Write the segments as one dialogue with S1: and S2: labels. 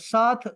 S1: 7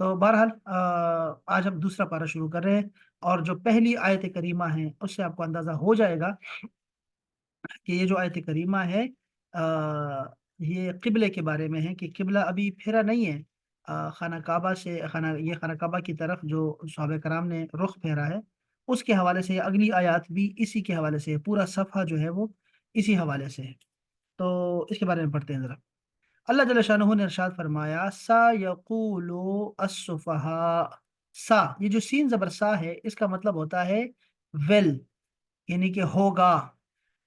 S1: تو بہرحال آج ہم دوسرا پارہ شروع کر رہے ہیں، اور جو پہلی آیت کریمہ ہے اس سے آپ کو اندازہ ہو جائے گا کہ یہ جو آیت کریمہ ہے یہ قبلے کے بارے میں ہے، کہ قبلہ ابھی پھیرا نہیں ہے خانہ کعبہ سے، خانہ کعبہ کی طرف جو صحابہ کرام نے رخ پھیرا ہے اس کے حوالے سے اگلی آیات بھی اسی کے حوالے سے ہے، پورا صفحہ جو ہے وہ اسی حوالے سے ہے۔ تو اس کے بارے میں پڑھتے ہیں ذرا۔ اللہ جل شانہ نے ارشاد فرمایا سا یقول السفہاء۔ سا، یہ جو سین زبر سا ہے اس کا مطلب ہوتا ہے ویل، یعنی کہ ہوگا۔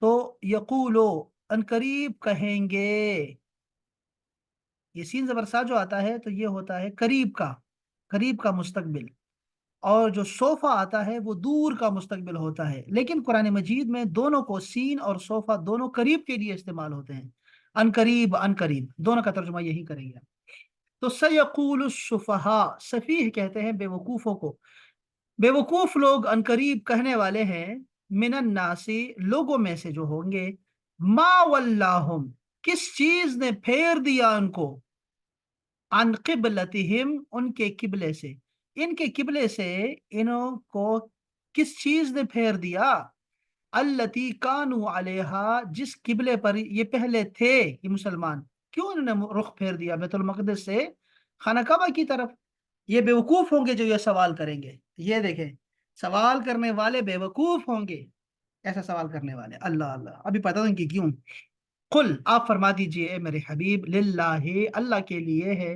S1: تو یقولو، ان قریب کہیں گے۔ یہ سین زبر سا جو آتا ہے تو یہ ہوتا ہے قریب کا مستقبل، اور جو صوفہ آتا ہے وہ دور کا مستقبل ہوتا ہے، لیکن قرآن مجید میں دونوں کو، سین اور صوفہ دونوں قریب کے لیے استعمال ہوتے ہیں۔ ان قریب دونوں کا ترجمہ یہی کریں گے۔ تو سیقول السفہاء، سفیہ کہتے ہیں بے وقوفوں کو، بے وقوف لوگ ان قریب کہنے والے ہیں، من الناس، لوگوں میں سے جو ہوں گے، ما ولاہم، کس چیز نے پھیر دیا ان کو، عن قبلتہم، ان کے قبلے سے، ان کے قبلے سے انہوں کو کس چیز نے پھیر دیا، التی کانوا علیہا، جس قبلے پر یہ پہلے تھے یہ مسلمان، کیوں انہوں نے رخ پھیر دیا بیت المقدس سے خانہ کعبہ کی طرف؟ یہ بے وقوف ہوں گے جو یہ سوال کریں گے۔ یہ دیکھیں، سوال کرنے والے بے وقوف ہوں گے، ایسا سوال کرنے والے، اللہ اللہ، ابھی پتہ نہیں کہ کیوں۔ قل، آپ فرما دیجئے اے میرے حبیب، للہ، اللہ کے لیے ہے،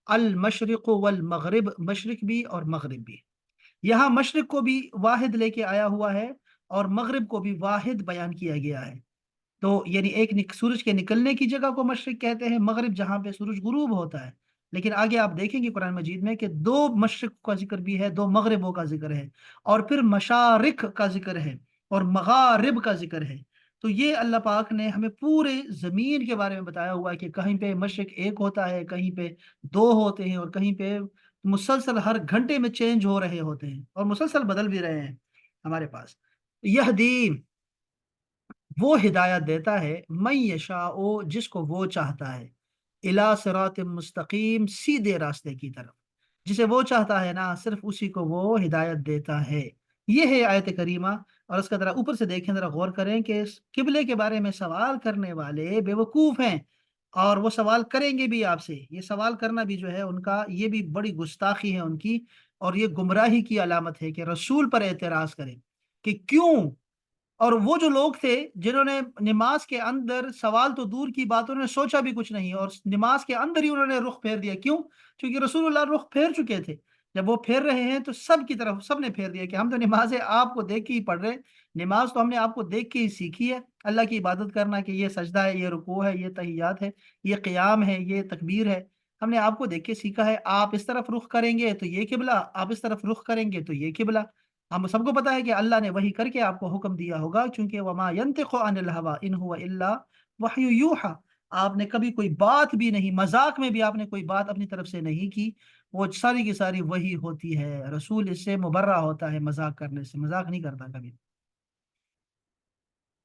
S1: المشرق والمغرب، مشرق بھی اور مغرب بھی۔ یہاں مشرق کو بھی واحد لے کے آیا ہوا ہے اور مغرب کو بھی واحد بیان کیا گیا ہے۔ تو یعنی ایک سورج کے نکلنے کی جگہ کو مشرق کہتے ہیں، مغرب جہاں پہ سورج غروب ہوتا ہے۔ لیکن آگے آپ دیکھیں گے قرآن مجید میں کہ دو مشرق کا ذکر بھی ہے، دو مغربوں کا ذکر ہے، اور پھر مشارق کا ذکر ہے اور مغارب کا ذکر ہے۔ تو یہ اللہ پاک نے ہمیں پورے زمین کے بارے میں بتایا ہوا ہے کہ کہیں پہ مشرق ایک ہوتا ہے، کہیں پہ دو ہوتے ہیں، اور کہیں پہ مسلسل ہر گھنٹے میں چینج ہو رہے ہوتے ہیں اور مسلسل بدل بھی رہے ہیں ہمارے پاس۔ یہدی، وہ ہدایت دیتا ہے، من یشاء، جس کو وہ چاہتا ہے، الی صراط مستقیم، سیدھے راستے کی طرف، جسے وہ چاہتا ہے نا صرف اسی کو وہ ہدایت دیتا ہے۔ یہ ہے آیت کریمہ، اور اس کا ذرا اوپر سے دیکھیں، ذرا غور کریں کہ اس قبلے کے بارے میں سوال کرنے والے بے وقوف ہیں، اور وہ سوال کریں گے بھی آپ سے۔ یہ سوال کرنا بھی جو ہے ان کا، یہ بھی بڑی گستاخی ہے ان کی، اور یہ گمراہی کی علامت ہے کہ رسول پر اعتراض کریں کہ کیوں۔ اور وہ جو لوگ تھے جنہوں نے نماز کے اندر، سوال تو دور کی بات، انہوں نے سوچا بھی کچھ نہیں، اور نماز کے اندر ہی انہوں نے رخ پھیر دیا۔ کیوں؟ کیونکہ رسول اللہ رخ پھیر چکے تھے۔ جب وہ پھیر رہے ہیں تو سب کی طرف سب نے پھیر دیا کہ ہم تو نمازیں آپ کو دیکھ کے ہی پڑھ رہے ہیں، نماز تو ہم نے آپ کو دیکھ کے ہی سیکھی ہے، اللہ کی عبادت کرنا، کہ یہ سجدہ ہے، یہ رکوع ہے، یہ تحیات ہے، یہ قیام ہے، یہ تکبیر ہے، ہم نے آپ کو دیکھ کے سیکھا ہے۔ آپ اس طرف رخ کریں گے تو یہ قبلہ، آپ اس طرف رخ کریں گے تو یہ قبلہ۔ ہم سب کو پتا ہے کہ اللہ نے وحی کر کے آپ کو حکم دیا ہوگا، کیونکہ وما ينطق عن الهوى ان هو الا وحی یوحى، آپ نے کبھی کوئی بات بھی نہیں، مذاق میں بھی آپ نے کوئی بات اپنی طرف سے نہیں کی، وہ ساری کی ساری وحی ہوتی ہے۔ رسول اس سے مبرہ ہوتا ہے، مذاق کرنے سے، مذاق نہیں کرتا کبھی۔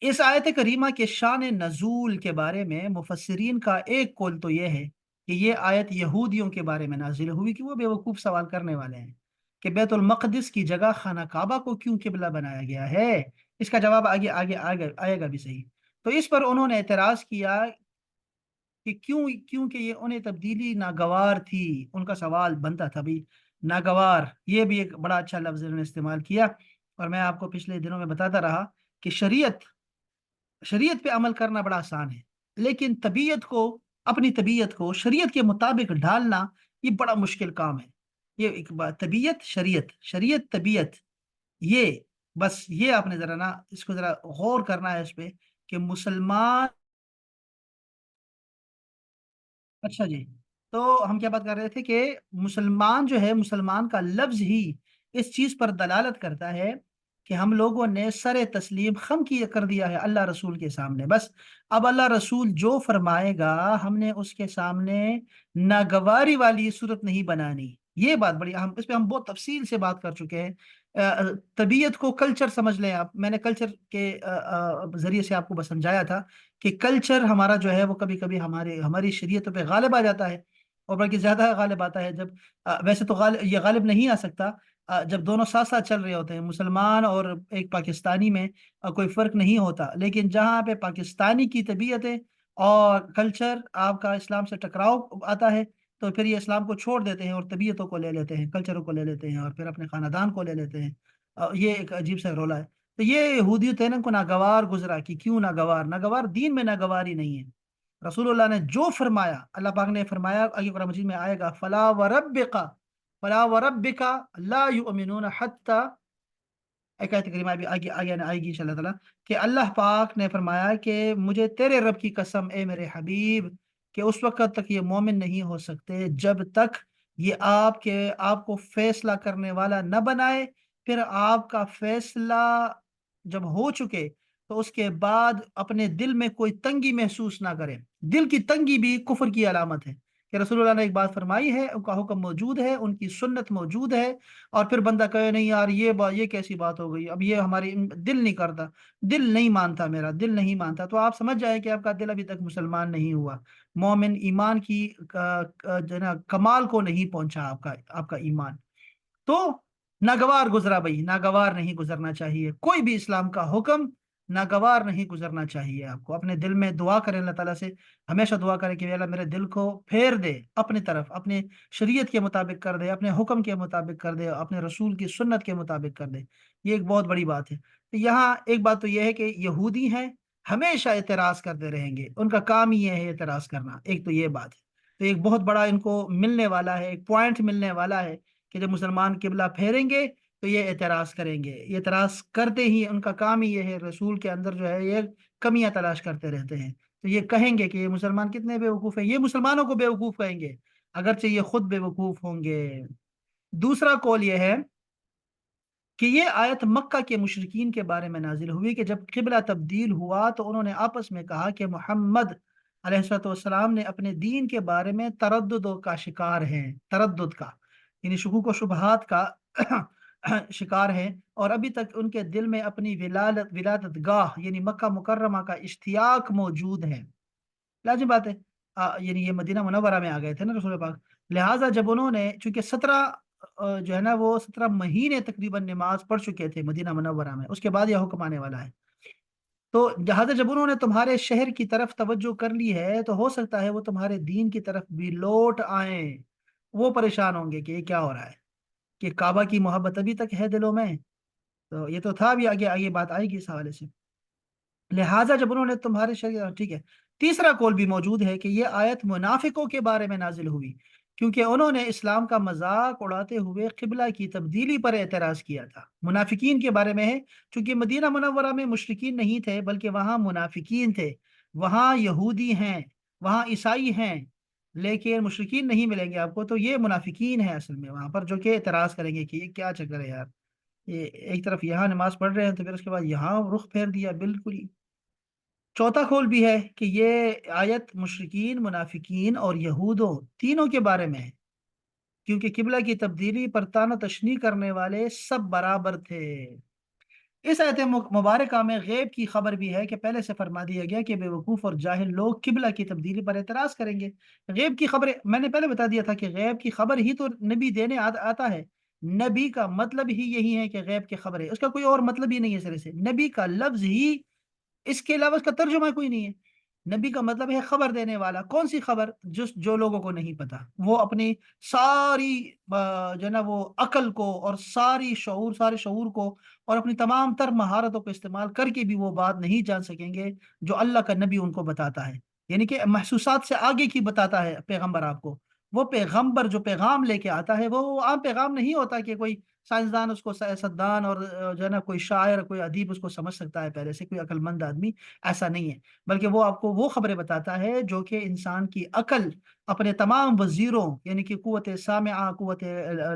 S1: اس آیت کریمہ کے شان نزول کے بارے میں مفسرین کا ایک قول تو یہ ہے کہ یہ آیت یہودیوں کے بارے میں نازل ہوئی، کہ وہ بے وقوف سوال کرنے والے ہیں کہ بیت المقدس کی جگہ خانہ کعبہ کو کیوں قبلہ بنایا گیا ہے۔ اس کا جواب آگے آگے آگے آئے گا بھی صحیح۔ تو اس پر انہوں نے اعتراض کیا کہ کیونکہ یہ انہیں تبدیلی ناگوار تھی۔ ان کا سوال بنتا تھا بھی، ناگوار، یہ بھی ایک بڑا اچھا لفظ انہوں نے استعمال کیا، اور میں آپ کو پچھلے دنوں میں بتاتا رہا کہ شریعت پہ عمل کرنا بڑا آسان ہے، لیکن اپنی طبیعت کو شریعت کے مطابق ڈھالنا یہ بڑا مشکل کام ہے۔ یہ ایک بات، طبیعت شریعت طبیعت، یہ بس یہ آپ نے ذرا نا اس کو ذرا غور کرنا ہے اس پہ کہ مسلمان۔ اچھا جی، تو ہم کیا بات کر رہے تھے کہ مسلمان جو ہے، مسلمان کا لفظ ہی اس چیز پر دلالت کرتا ہے کہ ہم لوگوں نے سر تسلیم خم کر دیا ہے اللہ رسول کے سامنے۔ بس اب اللہ رسول جو فرمائے گا ہم نے اس کے سامنے ناگواری والی صورت نہیں بنانی۔ یہ بات بڑی، ہم اس پہ بہت تفصیل سے بات کر چکے ہیں۔ طبیعت کو کلچر سمجھ لیں آپ، میں نے کلچر کے ذریعے سے آپ کو بس سمجھایا تھا کہ کلچر ہمارا جو ہے وہ کبھی کبھی ہماری شریعتوں پہ غالب آ جاتا ہے، اور بلکہ زیادہ غالب آتا ہے جب ویسے تو یہ غالب نہیں آ سکتا جب دونوں ساتھ ساتھ چل رہے ہوتے ہیں، مسلمان اور ایک پاکستانی میں کوئی فرق نہیں ہوتا، لیکن جہاں پہ پاکستانی کی طبیعتیں اور کلچر آپ کا اسلام سے ٹکراؤ آتا ہے، تو پھر یہ اسلام کو چھوڑ دیتے ہیں اور طبیعتوں کو لے لیتے ہیں، کلچروں کو لے لیتے ہیں، اور پھر اپنے خاندان کو لے لیتے ہیں۔ یہ ایک عجیب سا رولا ہے۔ تو یہ یہودیت ہے نا کو ناگوار گزرا، کہ کیوں ناگوار؟ ناگوار دین میں ناگواری نہیں ہے۔ رسول اللہ نے جو فرمایا، اللہ پاک نے فرمایا، آگے قرآن مجید میں آئے گا، فلا وربک لا یؤمنون حتی، ایک آیت کریمہ بھی آگے آگے آئے گی انشاءاللہ تعالیٰ، کہ اللہ پاک نے فرمایا کہ مجھے تیرے رب کی قسم اے میرے حبیب، کہ اس وقت تک یہ مومن نہیں ہو سکتے جب تک یہ آپ کو فیصلہ کرنے والا نہ بنائے، پھر آپ کا فیصلہ جب ہو چکے تو اس کے بعد اپنے دل میں کوئی تنگی محسوس نہ کرے۔ دل کی تنگی بھی کفر کی علامت ہے، کہ رسول اللہ نے ایک بات فرمائی ہے، ان کا حکم موجود ہے، ان کی سنت موجود ہے، اور پھر بندہ کہے نہیں یار یہ کیسی بات ہو گئی، اب یہ ہماری دل نہیں کرتا، دل نہیں مانتا، میرا دل نہیں مانتا، تو آپ سمجھ جائیں کہ آپ کا دل ابھی تک مسلمان نہیں ہوا، مومن ایمان کی جو ہے نا کمال کو نہیں پہنچا آپ کا ایمان۔ تو ناگوار گزرا بھائی، ناگوار نہیں گزرنا چاہیے کوئی بھی اسلام کا حکم، ناگوار نہیں گزرنا چاہیے آپ کو۔ اپنے دل میں دعا کریں اللہ تعالیٰ سے، ہمیشہ دعا کریں کہ اللہ میرے دل کو پھیر دے اپنی طرف، اپنے شریعت کے مطابق کر دے، اپنے حکم کے مطابق کر دے، اپنے رسول کی سنت کے مطابق کر دے۔ یہ ایک بہت بڑی بات ہے۔ تو یہاں ایک بات تو یہ ہے کہ یہودی ہیں، ہمیشہ اعتراض کرتے رہیں گے، ان کا کام ہی یہ ہے اعتراض کرنا، ایک تو یہ بات ہے۔ تو ایک بہت بڑا ان کو ملنے والا ہے، ایک پوائنٹ ملنے والا ہے، کہ جب مسلمان قبلہ پھیریں گے تو یہ اعتراض کریں گے، یہ اعتراض کرتے ہی ان کا کام ہی یہ ہے، رسول کے اندر جو ہے یہ کمیاں تلاش کرتے رہتے ہیں۔ تو یہ کہیں گے کہ یہ مسلمان کتنے بے وقوف ہیں، یہ مسلمانوں کو بے وقوف کہیں گے، اگرچہ یہ خود بے وقوف ہوں گے۔ دوسرا قول یہ ہے کہ یہ آیت مکہ کے مشرکین کے بارے میں نازل ہوئی، کہ جب قبلہ تبدیل ہوا تو انہوں نے آپس میں کہا کہ محمد علیہ الصلوۃ والسلام نے اپنے دین کے بارے میں تردد کا شکار ہیں، تردد کا یعنی شکوک و شبہات کا شکار ہیں، اور ابھی تک ان کے دل میں اپنی ولادت گاہ یعنی مکہ مکرمہ کا اشتیاق موجود ہے۔ لازم بات ہے، یعنی یہ مدینہ منورہ میں آ گئے تھے نا رسول پاک، لہٰذا جب انہوں نے چونکہ 17 جو ہے نا وہ 17 مہینے تقریباً نماز پڑھ چکے تھے مدینہ منورہ میں، اس کے بعد یہ حکم آنے والا ہے، تو لہٰذا جب انہوں نے تمہارے شہر کی طرف توجہ کر لی ہے تو ہو سکتا ہے وہ تمہارے دین کی طرف بھی لوٹ آئیں۔ وہ پریشان ہوں گے کہ یہ کیا ہو رہا ہے، کہ کعبہ کی محبت ابھی تک ہے دلوں میں، تو یہ تو تھا بھی، آگے آگے بات آئے گی اس حوالے سے۔ لہٰذا جب انہوں نے تمہارے شریعت، ٹھیک ہے۔ تیسرا قول بھی موجود ہے کہ یہ آیت منافقوں کے بارے میں نازل ہوئی، کیونکہ انہوں نے اسلام کا مذاق اڑاتے ہوئے قبلہ کی تبدیلی پر اعتراض کیا تھا۔ منافقین کے بارے میں ہے، چونکہ مدینہ منورہ میں مشرکین نہیں تھے بلکہ وہاں منافقین تھے، وہاں یہودی ہیں، وہاں عیسائی ہیں، لیکن مشرکین نہیں ملیں گے آپ کو، تو یہ منافقین ہیں اصل میں وہاں پر، جو کہ اعتراض کریں گے کہ یہ کیا چکر ہے یار، یہ ایک طرف یہاں نماز پڑھ رہے ہیں تو پھر اس کے بعد یہاں رخ پھیر دیا بالکل ہی۔ چوتھا قول بھی ہے کہ یہ آیت مشرکین، منافقین اور یہودوں تینوں کے بارے میں ہے، کیونکہ قبلہ کی تبدیلی پر طعنہ تشنیع کرنے والے سب برابر تھے۔ اس آیت مبارکہ میں غیب کی خبر بھی ہے، کہ پہلے سے فرما دیا گیا کہ بے وقوف اور جاہل لوگ قبلہ کی تبدیلی پر اعتراض کریں گے۔ غیب کی خبر میں نے پہلے بتا دیا تھا کہ غیب کی خبر ہی تو نبی دینے آتا ہے، نبی کا مطلب ہی یہی ہے کہ غیب کی خبر ہے، اس کا کوئی اور مطلب ہی نہیں ہے سرے سے، نبی کا لفظ ہی، اس کے علاوہ اس کا ترجمہ کوئی نہیں ہے۔ نبی کا مطلب ہے خبر دینے والا۔ کون سی خبر؟ جو لوگوں کو نہیں پتا، وہ اپنی ساری جو ہے نا وہ عقل کو اور سارے شعور کو اور اپنی تمام تر مہارتوں کو استعمال کر کے بھی وہ بات نہیں جان سکیں گے جو اللہ کا نبی ان کو بتاتا ہے، یعنی کہ محسوسات سے آگے کی بتاتا ہے پیغمبر آپ کو۔ وہ پیغمبر جو پیغام لے کے آتا ہے وہ عام پیغام نہیں ہوتا کہ کوئی سائنسدان اس کو، سیاستدان اور جو ہے نا کوئی شاعر، کوئی ادیب اس کو سمجھ سکتا ہے پہلے سے، کوئی عقل مند آدمی، ایسا نہیں ہے، بلکہ وہ آپ کو وہ خبریں بتاتا ہے جو کہ انسان کی عقل اپنے تمام وزیروں یعنی کہ قوت سامعہ، قوت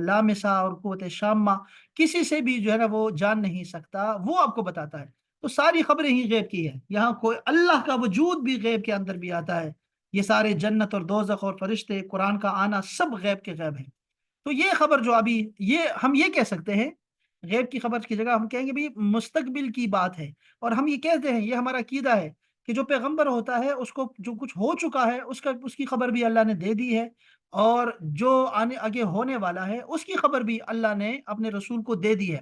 S1: لامسہ اور قوت شامہ، کسی سے بھی جو ہے نا وہ جان نہیں سکتا، وہ آپ کو بتاتا ہے۔ تو ساری خبریں ہی غیب کی ہے، یہاں کوئی اللہ کا وجود بھی غیب کے اندر بھی آتا ہے، یہ سارے جنت اور دوزخ اور فرشتے، قرآن کا آنا، سب غیب کے غیب ہیں۔ تو یہ خبر جو ابھی، یہ ہم یہ کہہ سکتے ہیں، غیب کی خبر کی جگہ ہم کہیں گے بھی مستقبل کی بات ہے، اور ہم یہ کہتے ہیں، یہ ہمارا عقیدہ ہے کہ جو پیغمبر ہوتا ہے اس کو جو کچھ ہو چکا ہے اس کی خبر بھی اللہ نے دے دی ہے، اور جو آنے آگے ہونے والا ہے اس کی خبر بھی اللہ نے اپنے رسول کو دے دی ہے۔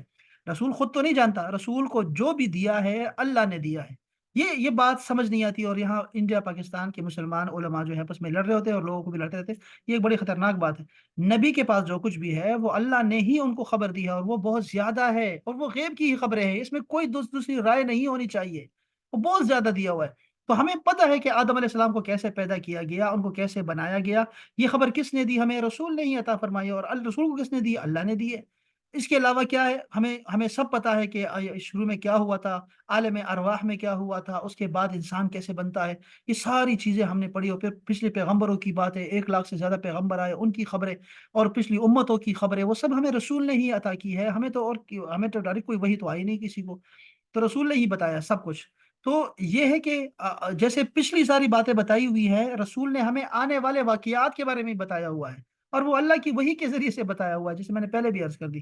S1: رسول خود تو نہیں جانتا، رسول کو جو بھی دیا ہے اللہ نے دیا ہے۔ یہ بات سمجھ نہیں آتی، اور یہاں انڈیا پاکستان کے مسلمان علماء جو ہے آپس میں لڑ رہے ہوتے ہیں اور لوگوں کو بھی لڑتے رہتے ہیں۔ یہ ایک بڑی خطرناک بات ہے۔ نبی کے پاس جو کچھ بھی ہے وہ اللہ نے ہی ان کو خبر دی ہے، اور وہ بہت زیادہ ہے، اور وہ غیب کی ہی خبریں ہیں، اس میں کوئی دوسری رائے نہیں ہونی چاہیے۔ وہ بہت زیادہ دیا ہوا ہے۔ تو ہمیں پتہ ہے کہ آدم علیہ السلام کو کیسے پیدا کیا گیا، ان کو کیسے بنایا گیا۔ یہ خبر کس نے دی؟ ہمیں رسول نے ہی عطا فرمائی، اور رسول کو کس نے دی؟ اللہ نے دی ہے۔ اس کے علاوہ کیا ہے؟ ہمیں سب پتہ ہے کہ شروع میں کیا ہوا تھا، عالم ارواح میں کیا ہوا تھا، اس کے بعد انسان کیسے بنتا ہے۔ یہ ساری چیزیں ہم نے پڑھی، اور پھر پچھلے پیغمبروں کی باتیں، 1 لاکھ سے زیادہ پیغمبر آئے، ان کی خبریں اور پچھلی امتوں کی خبریں، وہ سب ہمیں رسول نے ہی عطا کی ہے۔ ہمیں تو ڈائریکٹ کوئی وحی تو آئی نہیں کسی کو، تو رسول نے ہی بتایا سب کچھ۔ تو یہ ہے کہ جیسے پچھلی ساری باتیں بتائی ہوئی ہے، رسول نے ہمیں آنے والے واقعات کے بارے میں بتایا ہوا ہے، اور وہ اللہ کی وحی کے ذریعے سے بتایا ہوا ہے، جسے میں نے پہلے بھی عرض کر دی۔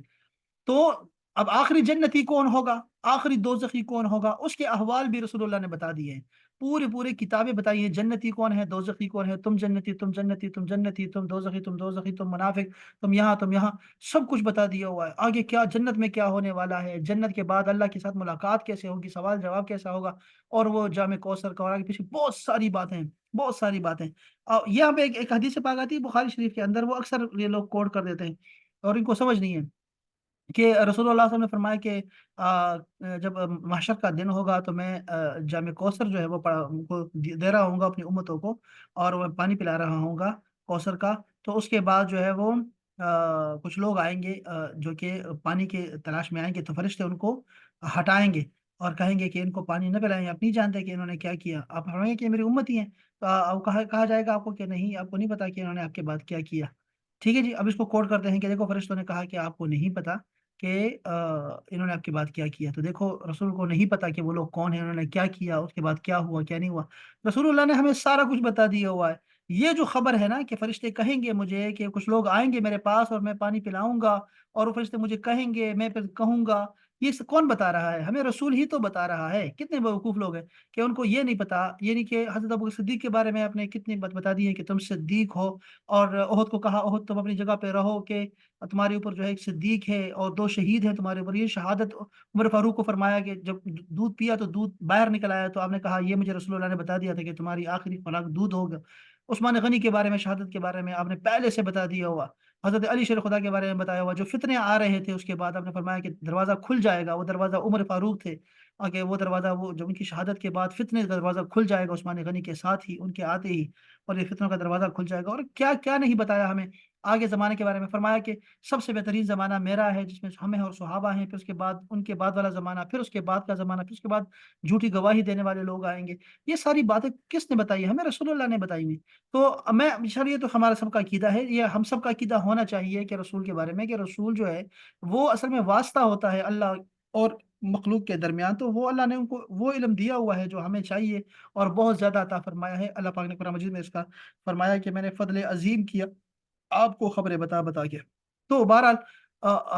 S1: تو اب آخری جنتی کون ہوگا، آخری دوزخی کون ہوگا، اس کے احوال بھی رسول اللہ نے بتا دیے ہیں۔ پوری کتابیں بتائی ہیں، جنتی کون ہے، دوزخی کون ہے، تم جنتی، تم جنتی، تم جنتی، تم دوزخی، تم دوزخی، تم منافق، تم یہاں، تم یہاں، سب کچھ بتا دیا ہوا ہے۔ آگے کیا جنت میں کیا ہونے والا ہے، جنت کے بعد اللہ کے ساتھ ملاقات کیسے ہوگی، سوال جواب کیسا ہوگا، اور وہ جام کوثر کا، اور آگے پیچھے بہت ساری باتیں، بہت ساری باتیں۔ یہاں پہ ایک حدیث پاک آتی ہے بخاری شریف کے اندر، وہ اکثر یہ لوگ کوٹ کر دیتے ہیں اور ان کو سمجھ نہیں ہے، کہ رسول اللہ صلی اللہ علیہ وسلم نے فرمایا کہ جب محشر کا دن ہوگا تو میں جام کوثر جو ہے وہ ان کو دے رہا ہوں گا اپنی امتوں کو، اور وہ پانی پلا رہا ہوں گا کوثر کا۔ تو اس کے بعد جو ہے وہ کچھ لوگ آئیں گے جو کہ پانی کے تلاش میں آئیں گے، تو فرشتے ان کو ہٹائیں گے اور کہیں گے کہ ان کو پانی نہ پلائیں، آپ نہیں جانتے کہ انہوں نے کیا کیا؟ آپ فرمائیں گے کہ یہ میری امت ہی ہیں، تو کہا جائے گا آپ کو کہ نہیں، آپ کو نہیں پتا کہ انہوں نے آپ کے بعد کیا کیا۔ ٹھیک ہے جی، اب اس کو کوٹ کرتے ہیں کہ دیکھو فرشتوں نے کہا کہ آپ کو نہیں پتا کہ انہوں نے آپ کے بعد کیا کیا، تو دیکھو رسول کو نہیں پتا کہ وہ لوگ کون ہیں، انہوں نے کیا کیا، اس کے بعد کیا ہوا کیا نہیں ہوا۔ رسول اللہ نے ہمیں سارا کچھ بتا دیا ہوا ہے۔ یہ جو خبر ہے نا کہ فرشتے کہیں گے مجھے کہ کچھ لوگ آئیں گے میرے پاس اور میں پانی پلاؤں گا، اور وہ فرشتے مجھے کہیں گے، میں پھر کہوں گا، یہ کون بتا رہا ہے؟ ہمیں رسول ہی تو بتا رہا ہے۔ کتنے بیوقوف لوگ ہیں کہ ان کو یہ نہیں پتا، یہ نہیں کہ حضرت ابو بکر صدیق کے بارے میں آپ نے کتنی بات بتا دی ہے کہ تم صدیق ہو، اور احد کو کہا احد تم اپنی جگہ پہ رہو، کہ تمہارے اوپر جو ہے ایک صدیق ہے اور 2 شہید ہیں تمہارے اوپر۔ یہ شہادت عمر فاروق کو فرمایا کہ جب دودھ پیا تو دودھ باہر نکل آیا، تو آپ نے کہا یہ مجھے رسول اللہ نے بتا دیا تھا کہ تمہاری آخری خوراک دودھ ہوگا۔ عثمان غنی کے بارے میں، شہادت کے بارے میں آپ نے پہلے سے بتا دیا ہوا۔ حضرت علی شیر خدا کے بارے میں بتایا ہوا، جو فتنے آ رہے تھے اس کے بعد آپ نے فرمایا کہ دروازہ کھل جائے گا، وہ دروازہ عمر فاروق تھے، کہ وہ دروازہ، وہ جو ان کی شہادت کے بعد فتنے کا دروازہ کھل جائے گا عثمان غنی کے ساتھ ہی، ان کے آتے ہی، اور یہ فتنوں کا دروازہ کھل جائے گا۔ اور کیا کیا نہیں بتایا ہمیں آگے زمانے کے بارے میں، فرمایا کہ سب سے بہترین زمانہ میرا ہے جس میں ہم ہیں اور صحابہ ہیں، پھر اس کے بعد ان کے بعد والا زمانہ، پھر اس کے بعد کا زمانہ، پھر اس کے بعد جھوٹی گواہی دینے والے لوگ آئیں گے۔ یہ ساری باتیں کس نے بتائی ہیں؟ ہمیں رسول اللہ نے بتائی ہوئی۔ تو میں یہ تو ہمارا سب کا عقیدہ ہے، یہ ہم سب کا عقیدہ ہونا چاہیے کہ رسول کے بارے میں، کہ رسول جو ہے وہ اصل میں واسطہ ہوتا ہے اللہ اور مخلوق کے درمیان۔ تو وہ اللہ نے ان کو وہ علم دیا ہوا ہے جو ہمیں چاہیے، اور بہت زیادہ عطا فرمایا ہے۔ اللہ پاک نے قرآن مجید میں اس کا فرمایا کہ میں نے فضل عظیم کیا آپ کو خبریں بتا بتا کے۔ تو بہرحال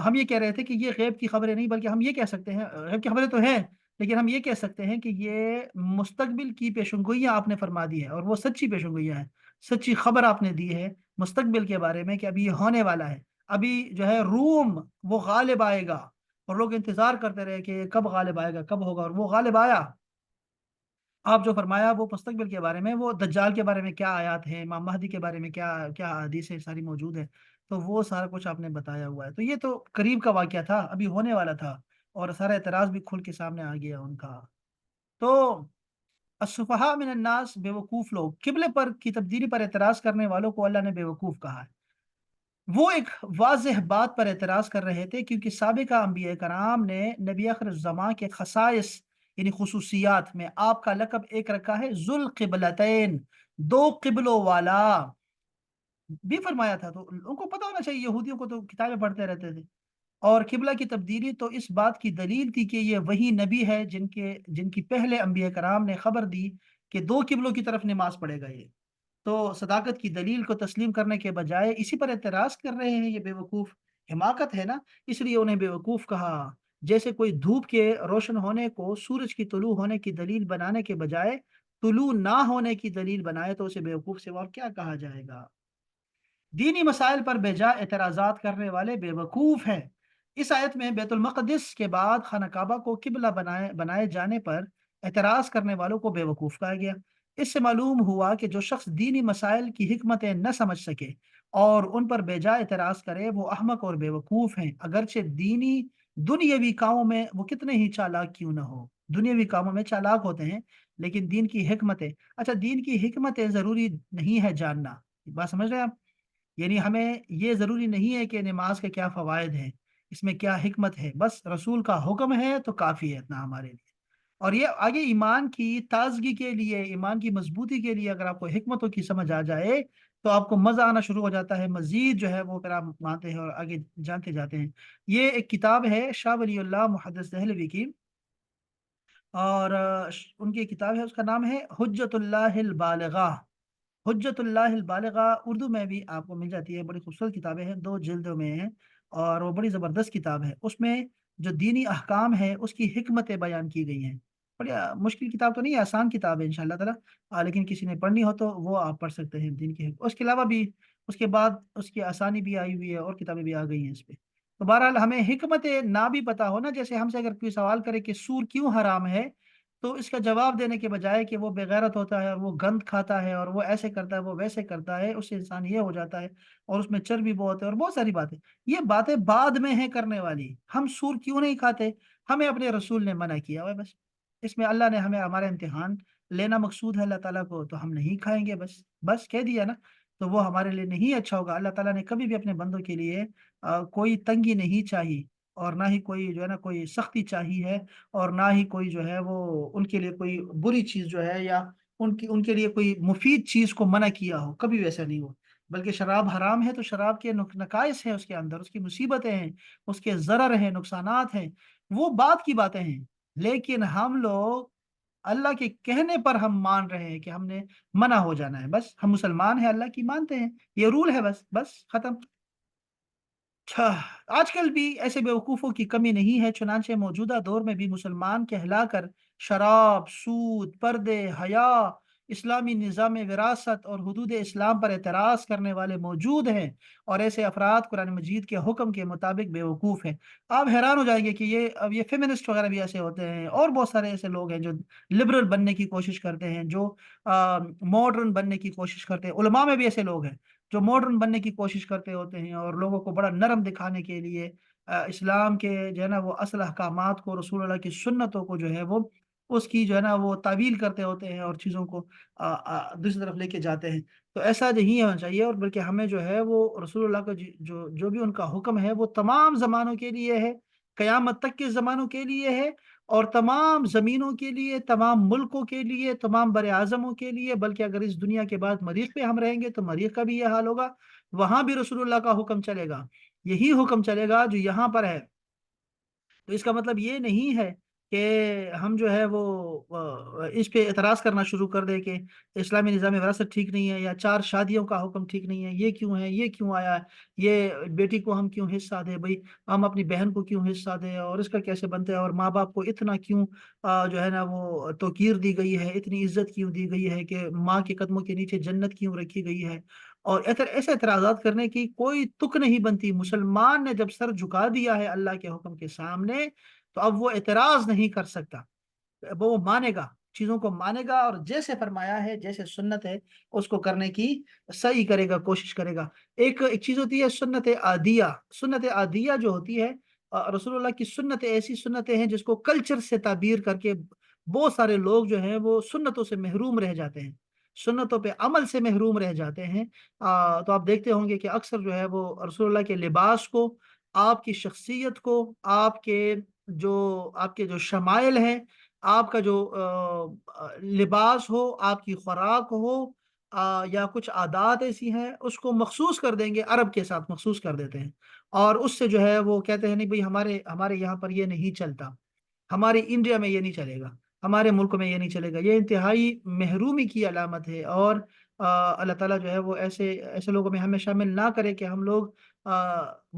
S1: ہم یہ کہہ رہے تھے کہ یہ غیب کی خبریں نہیں، بلکہ ہم یہ کہہ سکتے ہیں، غیب کی خبریں تو ہیں لیکن ہم یہ کہہ سکتے ہیں کہ یہ مستقبل کی پیشنگوئیاں آپ نے فرما دی ہے، اور وہ سچی پیشنگوئیاں ہیں، سچی خبر آپ نے دی ہے مستقبل کے بارے میں، کہ ابھی یہ ہونے والا ہے۔ ابھی جو ہے روم وہ غالب آئے گا، اور لوگ انتظار کرتے رہے کہ کب غالب آئے گا، کب ہوگا، اور وہ غالب آیا۔ آپ جو فرمایا وہ مستقبل کے بارے میں، وہ دجال کے بارے میں کیا آیات ہیں، امام مہدی کے بارے میں کیا کیا حدیثیں ساری موجود ہے، تو وہ سارا کچھ آپ نے بتایا ہوا ہے۔ تو یہ تو قریب کا واقعہ تھا، ابھی ہونے والا تھا، اور سارا اعتراض بھی کھل کے سامنے آ گیا ان کا۔ تو السفہاء من الناس، بے وقوف لوگ، قبلے پر کی تبدیلی پر اعتراض کرنے والوں کو اللہ نے بے وقوف کہا ہے۔ وہ ایک واضح بات پر اعتراض کر رہے تھے، کیونکہ سابقہ انبیاء کرام نے نبی آخر الزماں کے خصائص یعنی خصوصیات میں آپ کا لقب ایک رکھا ہے، ذو القبلتین، 2 قبلوں والا بھی فرمایا تھا۔ تو ان کو پتہ ہونا چاہیے، یہودیوں کو تو کتابیں پڑھتے رہتے تھے۔ اور قبلہ کی تبدیلی تو اس بات کی دلیل تھی کہ یہ وہی نبی ہے جن کی پہلے انبیاء کرام نے خبر دی کہ 2 قبلوں کی طرف نماز پڑھے گا یہ۔ تو صداقت کی دلیل کو تسلیم کرنے کے بجائے اسی پر اعتراض کر رہے ہیں، یہ بے وقوف حماقت ہے نا، اس لیے انہیں بے وقوف کہا۔ جیسے کوئی دھوپ کے روشن ہونے کو سورج کی طلوع ہونے کی دلیل بنانے کے بجائے طلوع نہ ہونے کی دلیل بنائے، تو اسے بے وقوف سے اور کیا کہا جائے گا۔ دینی مسائل پر بے جا اعتراضات کرنے والے بے وقوف ہیں۔ اس آیت میں بیت المقدس کے بعد خانہ کعبہ کو قبلہ بنائے جانے پر اعتراض کرنے والوں کو بے وقوف کہا گیا۔ اس سے معلوم ہوا کہ جو شخص دینی مسائل کی حکمتیں نہ سمجھ سکے اور ان پر بے جا اعتراض کرے وہ احمق اور بے وقوف ہیں، اگرچہ دنیاوی کاموں میں وہ کتنے ہی چالاک کیوں نہ ہو۔ دنیاوی کاموں میں چالاک ہوتے ہیں، لیکن دین کی حکمتیں، اچھا دین کی حکمتیں ضروری نہیں ہے جاننا، بات سمجھ رہے ہیں آپ؟ یعنی ہمیں یہ ضروری نہیں ہے کہ نماز کے کیا فوائد ہیں، اس میں کیا حکمت ہے، بس رسول کا حکم ہے تو کافی ہے اتنا ہمارے لیے۔ اور یہ آگے ایمان کی تازگی کے لیے، ایمان کی مضبوطی کے لیے اگر آپ کو حکمتوں کی سمجھ آ جائے تو آپ کو مزہ آنا شروع ہو جاتا ہے، مزید جو ہے وہ پھر آپ مانتے ہیں اور آگے جانتے جاتے ہیں۔ یہ ایک کتاب ہے شاہ ولی اللہ محدث دہلوی کی، اور ان کی کتاب ہے، اس کا نام ہے حجت اللہ البالغہ۔ حجت اللہ البالغہ اردو میں بھی آپ کو مل جاتی ہے، بڑی خوبصورت کتابیں ہیں، 2 جلدوں میں ہیں، اور وہ بڑی زبردست کتاب ہے۔ اس میں جو دینی احکام ہے اس کی حکمتیں بیان کی گئی ہیں۔ بڑی مشکل کتاب تو نہیں ہے، آسان کتاب ہے انشاءاللہ تعالیٰ، لیکن کسی نے پڑھنی ہو تو وہ آپ پڑھ سکتے ہیں دین کی اس کے علاوہ بھی، اس کے بعد اس کی آسانی بھی آئی ہوئی ہے اور کتابیں بھی آ گئی ہیں اس پہ۔ تو بہرحال ہمیں حکمتیں نہ بھی پتہ ہو نا، جیسے ہم سے اگر کوئی سوال کرے کہ سور کیوں حرام ہے، تو اس کا جواب دینے کے بجائے کہ وہ بے غیرت ہوتا ہے اور وہ گند کھاتا ہے اور وہ ایسے کرتا ہے وہ ویسے کرتا ہے، اس سے انسان یہ ہو جاتا ہے اور اس میں چربی بہت ہے اور بہت ساری باتیں، یہ باتیں بعد میں ہیں کرنے والی۔ ہم سور کیوں نہیں کھاتے؟ ہمیں اپنے رسول نے منع کیا ہوا ہے بس، اس میں اللہ نے ہمیں ہمارا امتحان لینا مقصود ہے اللہ تعالیٰ کو، تو ہم نہیں کھائیں گے، بس بس کہہ دیا نا، تو وہ ہمارے لیے نہیں اچھا ہوگا۔ اللہ تعالیٰ نے کبھی بھی اپنے بندوں کے لیے کوئی تنگی نہیں چاہی، اور نہ ہی کوئی جو ہے نا کوئی سختی چاہی ہے، اور نہ ہی کوئی جو ہے وہ ان کے لیے کوئی بری چیز جو ہے، یا ان کے لیے کوئی مفید چیز کو منع کیا ہو، کبھی ویسا نہیں ہوا۔ بلکہ شراب حرام ہے تو شراب کے نقائص ہیں، اس کے اندر اس کی مصیبتیں ہیں، اس کے ضرر ہیں، نقصانات ہیں، وہ بات کی باتیں ہیں، لیکن ہم لوگ اللہ کے کہنے پر ہم مان رہے ہیں کہ ہم نے منع ہو جانا ہے، بس ہم مسلمان ہیں، اللہ کی مانتے ہیں، یہ رول ہے، بس بس ختم۔ اچھا، آج کل بھی ایسے بیوقوفوں کی کمی نہیں ہے، چنانچہ موجودہ دور میں بھی مسلمان کہلا کر شراب، سود، پردے، حیا، اسلامی نظام وراثت اور حدود اسلام پر اعتراض کرنے والے موجود ہیں، اور ایسے افراد قرآن مجید کے حکم کے مطابق بیوقوف ہیں۔ آپ حیران ہو جائیں گے کہ یہ فیمنسٹ وغیرہ بھی ایسے ہوتے ہیں، اور بہت سارے ایسے لوگ ہیں جو لبرل بننے کی کوشش کرتے ہیں، جو ماڈرن بننے کی کوشش کرتے ہیں۔ علماء میں بھی ایسے لوگ ہیں جو ماڈرن بننے کی کوشش کرتے ہوتے ہیں اور لوگوں کو بڑا نرم دکھانے کے لیے اسلام کے جو ہے نا وہ اصل احکامات کو، رسول اللہ کی سنتوں کو جو ہے وہ اس کی جو ہے نا وہ تعویل کرتے ہوتے ہیں اور چیزوں کو دوسری طرف لے کے جاتے ہیں۔ تو ایسا نہیں ہونا چاہیے، اور بلکہ ہمیں جو ہے وہ رسول اللہ کا جو بھی ان کا حکم ہے وہ تمام زمانوں کے لیے ہے، قیامت تک کے زمانوں کے لیے ہے، اور تمام زمینوں کے لیے، تمام ملکوں کے لیے، تمام بر اعظموں کے لیے، بلکہ اگر اس دنیا کے بعد مریخ پہ ہم رہیں گے تو مریخ کا بھی یہ حال ہوگا، وہاں بھی رسول اللہ کا حکم چلے گا، یہی حکم چلے گا جو یہاں پر ہے۔ تو اس کا مطلب یہ نہیں ہے کہ ہم جو ہے وہ اس پہ اعتراض کرنا شروع کر دیں کہ اسلامی نظام وراثت ٹھیک نہیں ہے، یا 4 شادیوں کا حکم ٹھیک نہیں ہے، یہ کیوں ہے، یہ کیوں آیا ہے، یہ بیٹی کو ہم کیوں حصہ دیں بھائی، ہم اپنی بہن کو کیوں حصہ دیں، اور اس کا کیسے بنتا ہے، اور ماں باپ کو اتنا کیوں جو ہے نا وہ توقیر دی گئی ہے، اتنی عزت کیوں دی گئی ہے کہ ماں کے قدموں کے نیچے جنت کیوں رکھی گئی ہے، اور ایسے اعتراضات کرنے کی کوئی تک نہیں بنتی۔ مسلمان نے جب سر جھکا دیا ہے اللہ کے حکم کے سامنے، تو اب وہ اعتراض نہیں کر سکتا، اب وہ مانے گا، چیزوں کو مانے گا، اور جیسے فرمایا ہے، جیسے سنت ہے اس کو کرنے کی صحیح کرے گا، کوشش کرے گا۔ ایک چیز ہوتی ہے سنت عادیہ۔ سنت عادیہ جو ہوتی ہے، رسول اللہ کی سنتیں ایسی سنتیں ہیں جس کو کلچر سے تعبیر کر کے بہت سارے لوگ جو ہیں وہ سنتوں سے محروم رہ جاتے ہیں، سنتوں پہ عمل سے محروم رہ جاتے ہیں۔ تو آپ دیکھتے ہوں گے کہ اکثر جو ہے وہ رسول اللہ کے لباس کو، آپ کی شخصیت کو، آپ کے جو شمائل ہیں، آپ کا جو لباس ہو، آپ کی خوراک ہو، یا کچھ عادات ایسی ہیں اس کو مخصوص کر دیں گے، عرب کے ساتھ مخصوص کر دیتے ہیں، اور اس سے جو ہے وہ کہتے ہیں نہیں بھائی ہمارے یہاں پر یہ نہیں چلتا، ہمارے انڈیا میں یہ نہیں چلے گا، ہمارے ملک میں یہ نہیں چلے گا۔ یہ انتہائی محرومی کی علامت ہے، اور اللہ تعالیٰ جو ہے وہ ایسے ایسے لوگوں میں ہمیں شامل نہ کرے کہ ہم لوگ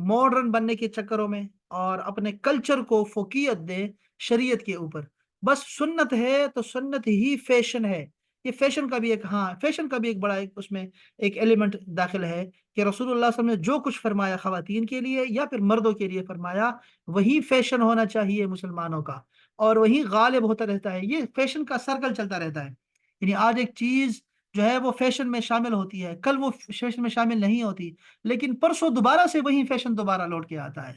S1: ماڈرن بننے کے چکروں میں اور اپنے کلچر کو فوقیت دیں شریعت کے اوپر۔ بس سنت ہے تو سنت ہی فیشن ہے، یہ فیشن کا بھی ایک، ہاں فیشن کا بھی ایک بڑا اس میں ایک ایلیمنٹ داخل ہے کہ رسول اللہ صلی اللہ علیہ وسلم نے جو کچھ فرمایا خواتین کے لیے یا پھر مردوں کے لیے فرمایا، وہی فیشن ہونا چاہیے مسلمانوں کا، اور وہی غالب ہوتا رہتا ہے، یہ فیشن کا سرکل چلتا رہتا ہے۔ یعنی آج ایک چیز جو ہے وہ فیشن میں شامل ہوتی ہے، کل وہ فیشن میں شامل نہیں ہوتی، لیکن پرسوں دوبارہ سے وہی فیشن دوبارہ لوٹ کے آتا ہے۔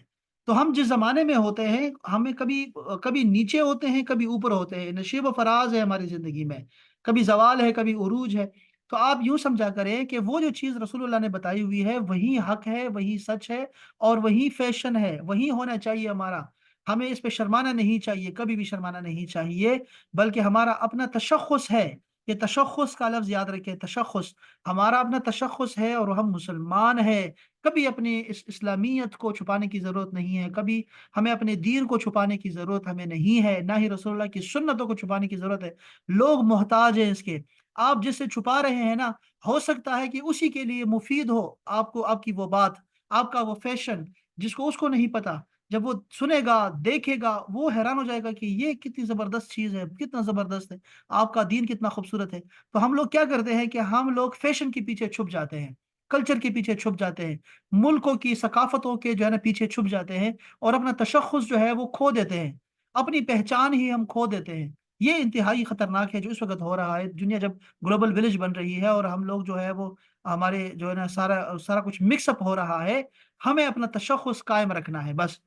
S1: تو ہم جس زمانے میں ہوتے ہیں، ہمیں کبھی کبھی نیچے ہوتے ہیں، کبھی اوپر ہوتے ہیں، نشیب و فراز ہے ہماری زندگی میں، کبھی زوال ہے، کبھی عروج ہے۔ تو آپ یوں سمجھا کریں کہ وہ جو چیز رسول اللہ نے بتائی ہوئی ہے وہی حق ہے، وہی سچ ہے، اور وہی فیشن ہے، وہی ہونا چاہیے ہمارا۔ ہمیں اس پہ شرمانا نہیں چاہیے، کبھی بھی شرمانا نہیں چاہیے، بلکہ ہمارا اپنا تشخص ہے۔ یہ تشخص کا لفظ یاد رکھیں، تشخص ہمارا اپنا تشخص ہے، اور ہم مسلمان ہیں۔ کبھی اپنی اس اسلامیت کو چھپانے کی ضرورت نہیں ہے، کبھی ہمیں اپنے دین کو چھپانے کی ضرورت ہمیں نہیں ہے، نہ ہی رسول اللہ کی سنتوں کو چھپانے کی ضرورت ہے۔ لوگ محتاج ہیں اس کے، آپ جس سے چھپا رہے ہیں نا، ہو سکتا ہے کہ اسی کے لیے مفید ہو آپ کو، آپ کی وہ بات، آپ کا وہ فیشن، جس کو اس کو نہیں پتا، جب وہ سنے گا دیکھے گا وہ حیران ہو جائے گا کہ یہ کتنی زبردست چیز ہے، کتنا زبردست ہے، آپ کا دین کتنا خوبصورت ہے۔ تو ہم لوگ کیا کرتے ہیں کہ ہم لوگ فیشن کے پیچھے چھپ جاتے ہیں، کلچر کے پیچھے چھپ جاتے ہیں، ملکوں کی ثقافتوں کے جو ہے نا پیچھے چھپ جاتے ہیں، اور اپنا تشخص جو ہے وہ کھو دیتے ہیں، اپنی پہچان ہی ہم کھو دیتے ہیں۔ یہ انتہائی خطرناک ہے جو اس وقت ہو رہا ہے، دنیا جب گلوبل ولیج بن رہی ہے اور ہم لوگ جو ہے وہ ہمارے جو ہے نا سارا سارا کچھ مکس اپ ہو رہا ہے۔ ہمیں اپنا تشخص قائم رکھنا ہے بس۔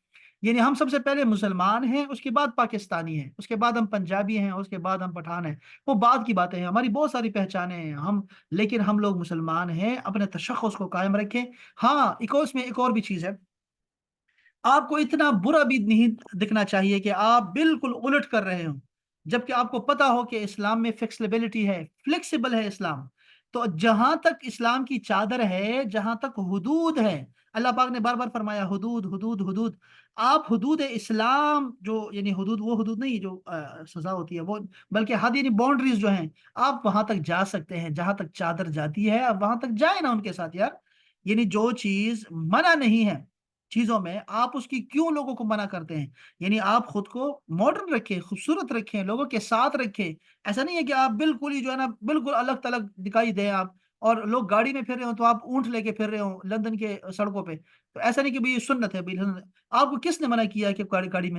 S1: یعنی ہم سب سے پہلے مسلمان ہیں، اس کے بعد پاکستانی ہیں، اس کے بعد ہم پنجابی ہیں، اس کے بعد ہم پٹھان ہیں، وہ بعد کی باتیں ہیں، ہماری بہت ساری پہچانیں ہیں ہم، لیکن ہم لوگ مسلمان ہیں، اپنے تشخص کو قائم رکھیں۔ ہاں، اس میں ایک اور بھی چیز ہے، آپ کو اتنا برا بھی نہیں دکھنا چاہیے کہ آپ بالکل الٹ کر رہے ہوں، جبکہ آپ کو پتا ہو کہ اسلام میں فلیکسیبلٹی ہے، فلیکسیبل ہے اسلام۔ تو جہاں تک اسلام کی چادر ہے، جہاں تک حدود ہے، اللہ پاک نے بار بار فرمایا حدود حدود حدود۔ آپ حدود اسلام جو یعنی حدود، وہ حدود نہیں جو سزا ہوتی ہے وہ، بلکہ حد یعنی باؤنڈریز جو ہیں، آپ وہاں تک جا سکتے ہیں، جہاں تک چادر جاتی ہے آپ وہاں تک جائیں نا ان کے ساتھ یار۔ یعنی جو چیز منع نہیں ہے چیزوں میں، آپ اس کی کیوں لوگوں کو منع کرتے ہیں؟ یعنی آپ خود کو ماڈرن رکھیں، خوبصورت رکھیں، لوگوں کے ساتھ رکھیں۔ ایسا نہیں ہے کہ آپ بالکل ہی جو ہے نا بالکل الگ تلگ دکھائی دیں آپ، اور لوگ گاڑی میں پھر رہے ہوں تو آپ اونٹ لے کے پھر رہے ہوں لندن کے سڑکوں پہ۔ تو ایسا نہیں کہ بھئی یہ سنت ہے، بھئی آپ کو کس نے منع کیا کہ گاڑی